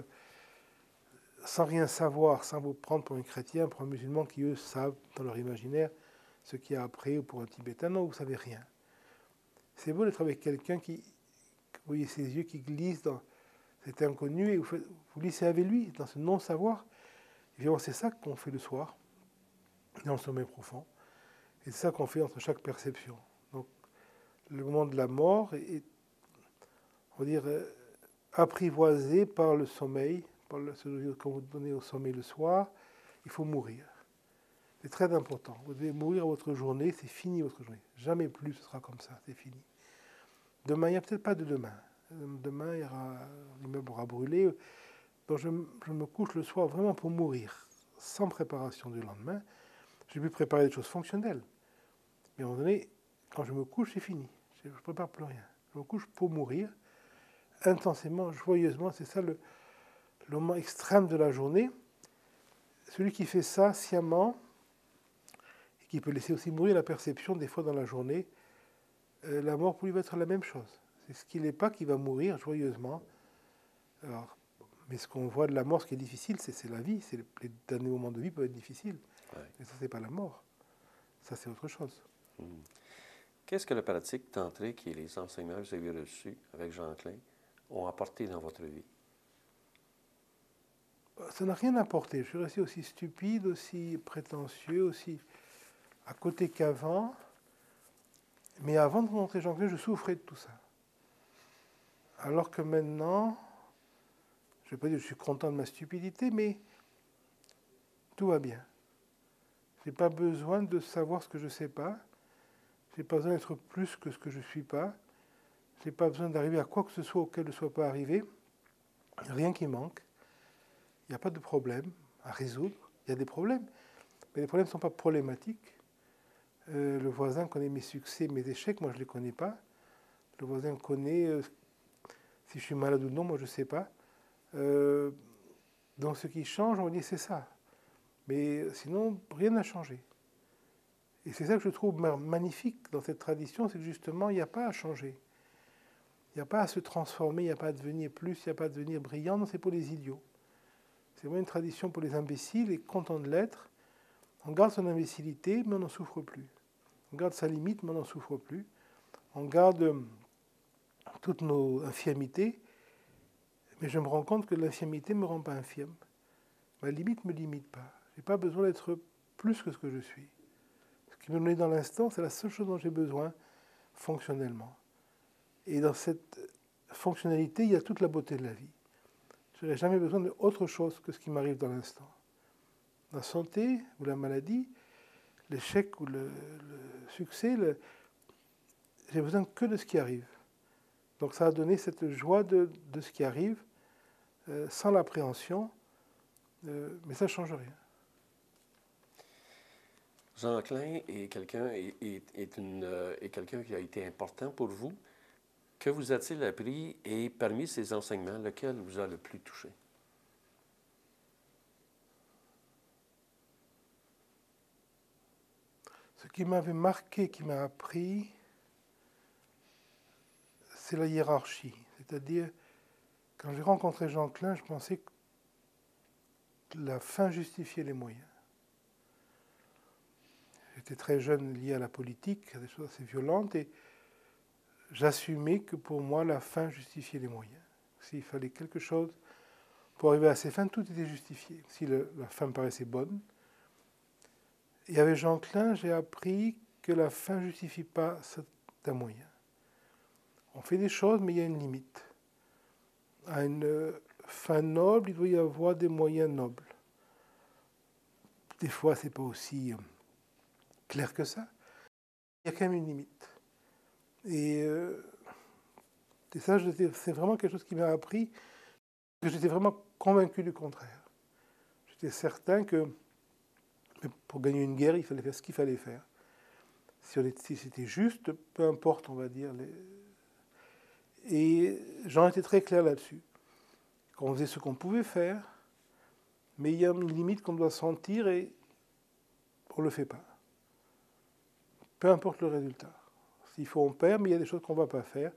sans rien savoir, sans vous prendre pour un chrétien, pour un musulman qui, eux, savent dans leur imaginaire ce qu'il y a après, ou pour un Tibétain. Non, vous ne savez rien. C'est beau d'être avec quelqu'un qui, vous voyez ses yeux qui glissent dans cet inconnu et vous glissez avec lui dans ce non-savoir. Évidemment, c'est ça qu'on fait le soir, dans le sommeil profond. Et c'est ça qu'on fait entre chaque perception. Donc, le moment de la mort est on va dire, apprivoisé par le sommeil, par ce qu'on vous donnez au sommeil le soir. Il faut mourir. C'est très important. Vous devez mourir à votre journée, c'est fini votre journée. Jamais plus ce sera comme ça, c'est fini. Demain, il n'y a peut-être pas de demain. Demain, l'immeuble aura brûlé. Donc je me couche le soir vraiment pour mourir, sans préparation du lendemain. J'ai pu préparer des choses fonctionnelles. Mais à un moment donné, quand je me couche, c'est fini. Je ne prépare plus rien. Je me couche pour mourir, intensément, joyeusement. C'est ça le moment extrême de la journée. Celui qui fait ça sciemment, et qui peut laisser aussi mourir la perception des fois dans la journée, la mort pour lui va être la même chose. C'est ce qu'il n'est pas qui va mourir joyeusement. Alors, mais ce qu'on voit de la mort, ce qui est difficile, c'est la vie. Les derniers moments de vie peuvent être difficiles. Ouais. Mais ça, c'est pas la mort. Ça, c'est autre chose. Qu'est-ce que la pratique tantrique et les enseignements que vous avez reçus avec Jean-Klein ont apporté dans votre vie? Ça n'a rien apporté. Je suis resté aussi stupide, aussi prétentieux, aussi à côté qu'avant. Mais avant de rencontrer Jean-Klein, je souffrais de tout ça. Alors que maintenant, je ne vais pas dire que je suis content de ma stupidité, mais tout va bien. Je n'ai pas besoin de savoir ce que je ne sais pas. Je n'ai pas besoin d'être plus que ce que je ne suis pas. Je n'ai pas besoin d'arriver à quoi que ce soit auquel je ne sois pas arrivé. Il n'y a rien qui manque. Il n'y a pas de problème à résoudre. Il y a des problèmes, mais les problèmes ne sont pas problématiques. Le voisin connaît mes succès, mes échecs, moi je ne les connais pas. Le voisin connaît si je suis malade ou non, moi je ne sais pas. Donc ce qui change, on dit c'est ça. Mais sinon, rien n'a changé. Et c'est ça que je trouve magnifique dans cette tradition, c'est que justement, il n'y a pas à changer. Il n'y a pas à se transformer, il n'y a pas à devenir plus, il n'y a pas à devenir brillant. Non, c'est pour les idiots. C'est vraiment une tradition pour les imbéciles et content de l'être. On garde son imbécilité, mais on n'en souffre plus. On garde sa limite, mais on n'en souffre plus. On garde toutes nos infirmités, mais je me rends compte que l'infirmité ne me rend pas infirme. Ma limite ne me limite pas. Je n'ai pas besoin d'être plus que ce que je suis. Ce qui me donne dans l'instant, c'est la seule chose dont j'ai besoin fonctionnellement. Et dans cette fonctionnalité, il y a toute la beauté de la vie. Je n'aurai jamais besoin d'autre chose que ce qui m'arrive dans l'instant. La santé ou la maladie, l'échec ou le succès, j'ai besoin que de ce qui arrive. Donc ça a donné cette joie de ce qui arrive, sans l'appréhension, mais ça ne change rien. Jean Klein est quelqu'un qui a été important pour vous. Que vous a-t-il appris et parmi ces enseignements, lequel vous a le plus touché? Ce qui m'avait marqué, qui m'a appris, c'est la hiérarchie. C'est-à-dire, quand j'ai rencontré Jean Klein, je pensais que la fin justifiait les moyens. J'étais très jeune lié à la politique, à des choses assez violentes, et j'assumais que pour moi, la fin justifiait les moyens. S'il fallait quelque chose pour arriver à ces fins, tout était justifié. Si la fin me paraissait bonne. Et avec Jean Klein, j'ai appris que la fin ne justifie pas certains moyens. On fait des choses, mais il y a une limite. À une fin noble, il doit y avoir des moyens nobles. Des fois, ce n'est pas aussi clair que ça. Il y a quand même une limite. Et ça, c'est vraiment quelque chose qui m'a appris que j'étais vraiment convaincu du contraire. J'étais certain que pour gagner une guerre, il fallait faire ce qu'il fallait faire. Si c'était juste, peu importe, on va dire. Et Jean était très clair là-dessus. On faisait ce qu'on pouvait faire, mais il y a une limite qu'on doit sentir et on ne le fait pas. Peu importe le résultat. S'il faut, on perd, mais il y a des choses qu'on ne va pas faire.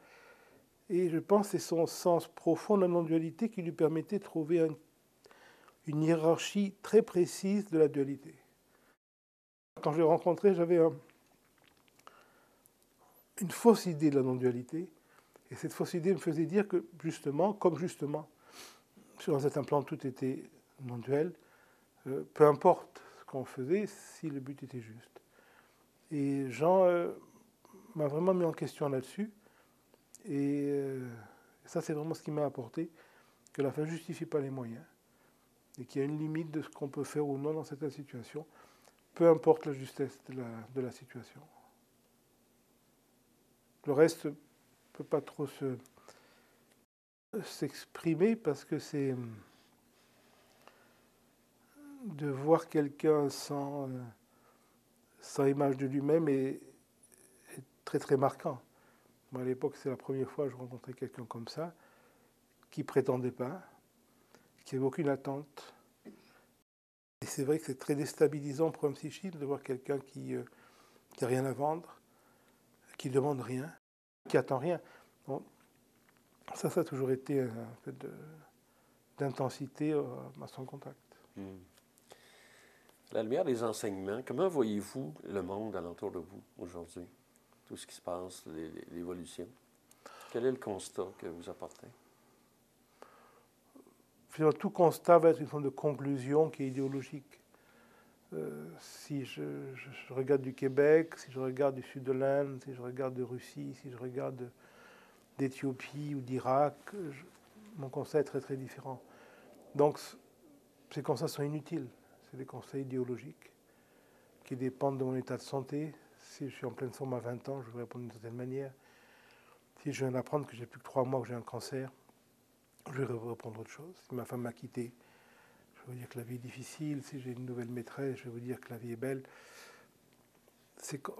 Et je pense que c'est son sens profond de la non-dualité qui lui permettait de trouver une hiérarchie très précise de la dualité. Quand je l'ai rencontré, j'avais une fausse idée de la non-dualité. Et cette fausse idée me faisait dire que, justement, sur un certain plan, tout était non-duel, peu importe ce qu'on faisait, si le but était juste. Et Jean m'a vraiment mis en question là-dessus. Et ça, c'est vraiment ce qui m'a apporté, que la fin ne justifie pas les moyens. Et qu'il y a une limite de ce qu'on peut faire ou non dans cette situation, peu importe la justesse de la situation. Le reste ne peut pas trop s'exprimer parce que c'est de voir quelqu'un sans image de lui-même est très très marquant. Moi, à l'époque, c'est la première fois que je rencontrais quelqu'un comme ça, qui ne prétendait pas, qui n'avait aucune attente. Et c'est vrai que c'est très déstabilisant pour un psychique de voir quelqu'un qui n'a rien à vendre, qui ne demande rien, qui attend rien. Bon, ça a toujours été un peu d'intensité à son contact. À la lumière des enseignements, comment voyez-vous le monde alentour de vous aujourd'hui? Tout ce qui se passe, l'évolution. Quel est le constat que vous apportez? Finalement, tout constat va être une forme de conclusion qui est idéologique. Si je regarde du Québec, si je regarde du sud de l'Inde, si je regarde de Russie, si je regarde d'Éthiopie ou d'Irak, mon constat est très très différent. Donc ces constats sont inutiles. C'est des constats idéologiques qui dépendent de mon état de santé. Si je suis en pleine forme à 20 ans, je vais répondre d'une certaine manière. Si je viens d'apprendre que j'ai plus que 3 mois que j'ai un cancer, je vais répondre autre chose. Si ma femme m'a quitté, je vais vous dire que la vie est difficile. Si j'ai une nouvelle maîtresse, je vais vous dire que la vie est belle.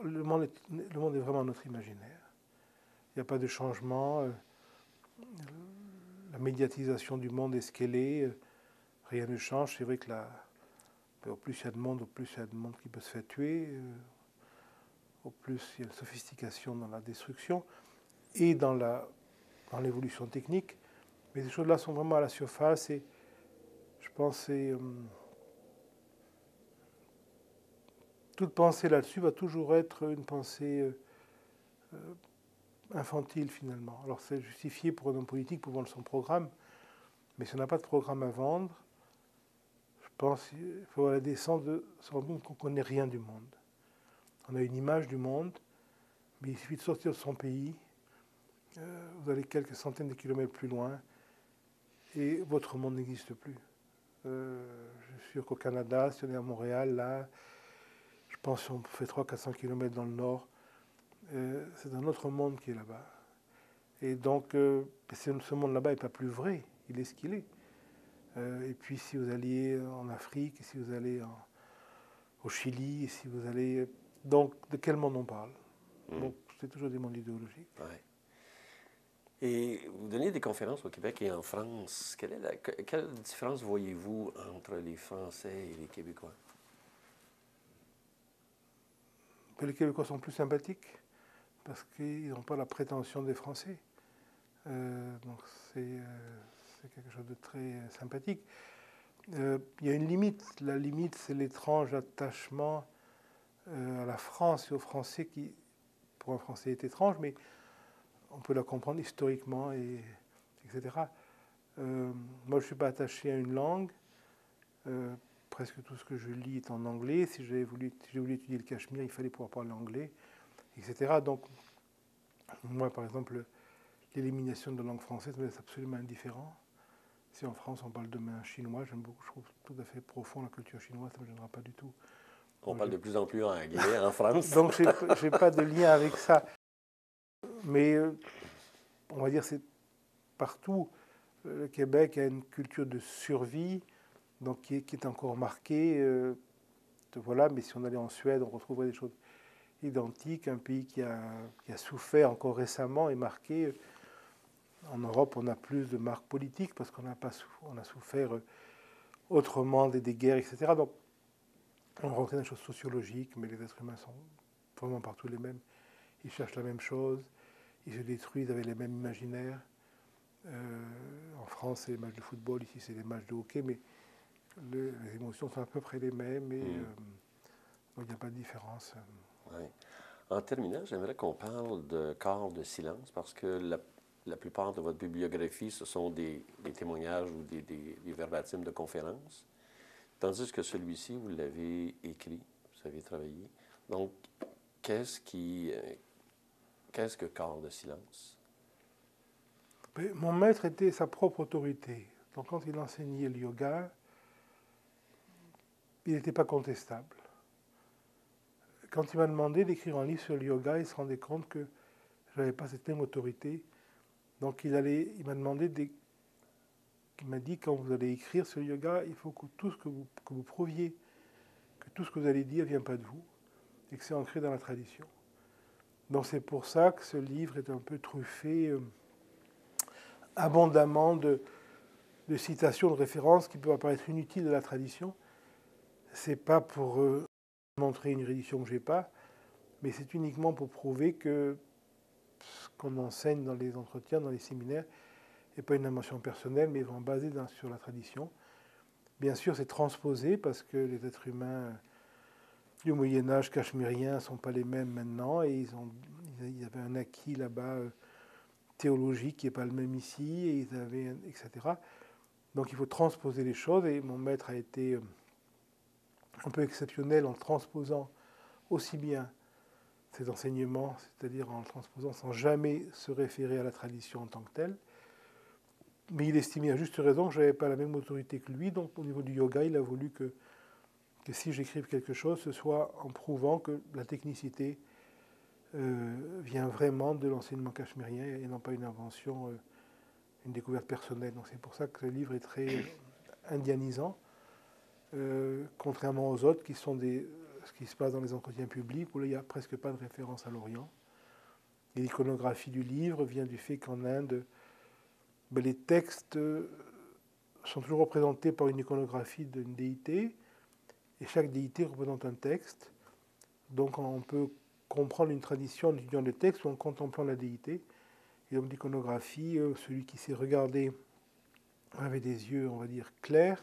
Le monde est vraiment notre imaginaire. Il n'y a pas de changement. La médiatisation du monde est ce qu'elle est. Rien ne change. C'est vrai que au plus il y a de monde, au plus il y a de monde qui peut se faire tuer. Au plus il y a une sophistication dans la destruction et dans l'évolution technique. Mais ces choses-là sont vraiment à la surface et je pense que toute pensée là-dessus va toujours être une pensée infantile finalement. Alors c'est justifié pour un homme politique pour vendre son programme, mais si on n'a pas de programme à vendre, je pense qu'il faut avoir la décence de se rendre compte qu'on ne connaît rien du monde. On a une image du monde, mais il suffit de sortir de son pays, vous allez quelques centaines de kilomètres plus loin, et votre monde n'existe plus. Je suis sûr qu'au Canada, si on est à Montréal, là, je pense qu'on fait 300-400 km dans le nord, c'est un autre monde qui est là-bas. Et donc, ce monde là-bas n'est pas plus vrai, il est ce qu'il est. Et puis, si vous alliez en Afrique, si vous allez au Chili, si vous allez... Donc, de quel monde on parle? Donc, c'est toujours des mondes idéologiques. Ouais. Et vous donnez des conférences au Québec et en France. Quelle différence voyez-vous entre les Français et les Québécois? Les Québécois sont plus sympathiques parce qu'ils n'ont pas la prétention des Français. Donc c'est quelque chose de très sympathique. Il y a une limite. La limite, c'est l'étrange attachement à la France et aux Français qui, pour un Français, est étrange, mais on peut la comprendre historiquement, etc. Moi, je ne suis pas attaché à une langue. Presque tout ce que je lis est en anglais. Si j'ai voulu étudier le cachemire, il fallait pouvoir parler anglais, etc. Donc, moi, par exemple, l'élimination de la langue française me laisse absolument indifférent. Si en France on parle demain chinois, j'aime beaucoup, je trouve tout à fait profond la culture chinoise, ça ne me gênera pas du tout. On parle de plus en plus anglais en France. Donc je n'ai pas de lien avec ça. Mais on va dire c'est partout. Le Québec a une culture de survie donc qui est encore marquée. Voilà, mais si on allait en Suède, on retrouverait des choses identiques. Un pays qui a souffert encore récemment et marqué. En Europe, on a plus de marques politiques parce qu'on a souffert autrement des guerres, etc. Donc, on rentre dans des choses sociologiques, mais les êtres humains sont vraiment partout les mêmes. Ils cherchent la même chose, ils se détruisent avec les mêmes imaginaires. En France, c'est les matchs de football, ici, c'est les matchs de hockey, mais les émotions sont à peu près les mêmes, et donc il n'y a pas de différence. Oui. En terminant, j'aimerais qu'on parle de corps de silence, parce que la plupart de votre bibliographie, ce sont des témoignages ou des verbatims de conférences, tandis que celui-ci, vous l'avez écrit, vous avez travaillé. Donc, qu'est-ce que corps de silence? Mais mon maître était sa propre autorité. Donc quand il enseignait le yoga, il n'était pas contestable. Quand il m'a demandé d'écrire un livre sur le yoga, il se rendait compte que je n'avais pas cette même autorité. Donc il m'a demandé, il m'a dit, quand vous allez écrire sur le yoga, il faut que tout ce que vous prouviez, que tout ce que vous allez dire ne vient pas de vous, et que c'est ancré dans la tradition. Donc c'est pour ça que ce livre est un peu truffé abondamment de citations, de références qui peuvent apparaître inutiles de la tradition. Ce n'est pas pour montrer une érudition que je n'ai pas, mais c'est uniquement pour prouver que ce qu'on enseigne dans les entretiens, dans les séminaires, n'est pas une invention personnelle, mais vraiment basée sur la tradition. Bien sûr, c'est transposé parce que les êtres humains du Moyen-Âge cachemérien ne sont pas les mêmes maintenant, et ils avaient un acquis là-bas théologique qui n'est pas le même ici, et etc. Donc il faut transposer les choses, et mon maître a été un peu exceptionnel en transposant aussi bien ces enseignements, c'est-à-dire en transposant sans jamais se référer à la tradition en tant que telle. Mais il estimait à juste raison que je n'avais pas la même autorité que lui, donc au niveau du yoga, il a voulu que si j'écrive quelque chose, ce soit en prouvant que la technicité vient vraiment de l'enseignement cachemérien et non pas une invention, une découverte personnelle. Donc c'est pour ça que ce livre est très indianisant, contrairement aux autres qui sont ce qui se passe dans les entretiens publics, où là, il n'y a presque pas de référence à l'Orient. Et l'iconographie du livre vient du fait qu'en Inde, les textes sont toujours représentés par une iconographie d'une déité, et chaque déité représente un texte. Donc on peut comprendre une tradition en étudiant le texte ou en contemplant la déité. Et donc l'iconographie, celui qui s'est regardé avec des yeux, on va dire, clairs,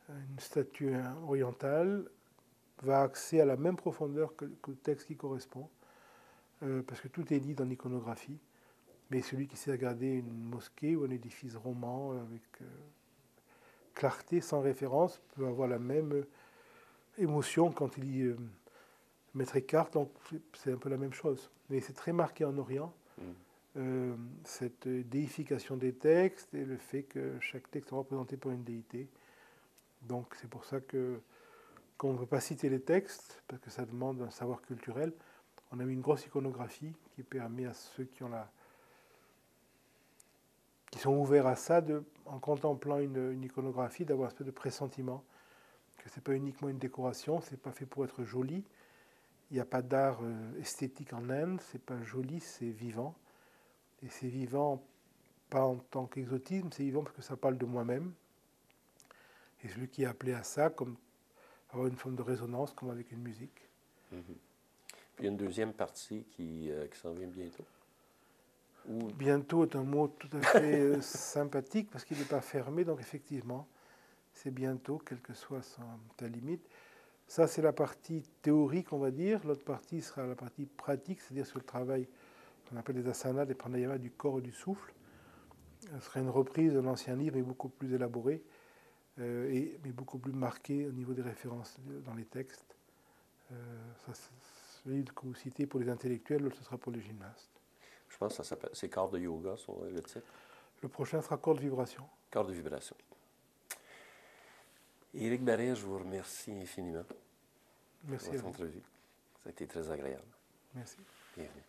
une statue orientale, va accéder à la même profondeur que le texte qui correspond, parce que tout est dit dans l'iconographie. Mais celui qui s'est regardé une mosquée ou un édifice roman avec clarté, sans référence, peut avoir la même émotion quand il lit Maître Eckhart. Donc c'est un peu la même chose. Mais c'est très marqué en Orient, cette déification des textes et le fait que chaque texte est représenté par une déité. Donc c'est pour ça qu'on ne peut pas citer les textes, parce que ça demande un savoir culturel. On a mis une grosse iconographie qui permet à ceux qui sont ouverts à ça, en contemplant une iconographie, d'avoir un espèce de pressentiment que ce n'est pas uniquement une décoration, ce n'est pas fait pour être joli. Il n'y a pas d'art esthétique en Inde, ce n'est pas joli, c'est vivant. Et c'est vivant pas en tant qu'exotisme, c'est vivant parce que ça parle de moi-même. Et celui qui est appelé à ça, comme avoir une forme de résonance, comme avec une musique. Puis il y a une deuxième partie qui s'en vient bientôt. Bientôt est un mot tout à fait sympathique parce qu'il n'est pas fermé, donc effectivement, c'est bientôt, quelle que soit ta limite. Ça, c'est la partie théorique, on va dire. L'autre partie sera la partie pratique, c'est-à-dire sur le travail qu'on appelle les asanas, des pranayamas du corps et du souffle. Ce sera une reprise d'un ancien livre, mais beaucoup plus élaboré, mais beaucoup plus marqué au niveau des références dans les textes. Ce livre que vous citez pour les intellectuels, l'autre ce sera pour les gymnastes. Je pense que ça s'appelle, c'est Corps de yoga, le titre. Le prochain sera Corps de vibration. Corps de vibration. Éric Barret, je vous remercie infiniment Merci pour votre entrevue. Ça a été très agréable. Merci. Bienvenue.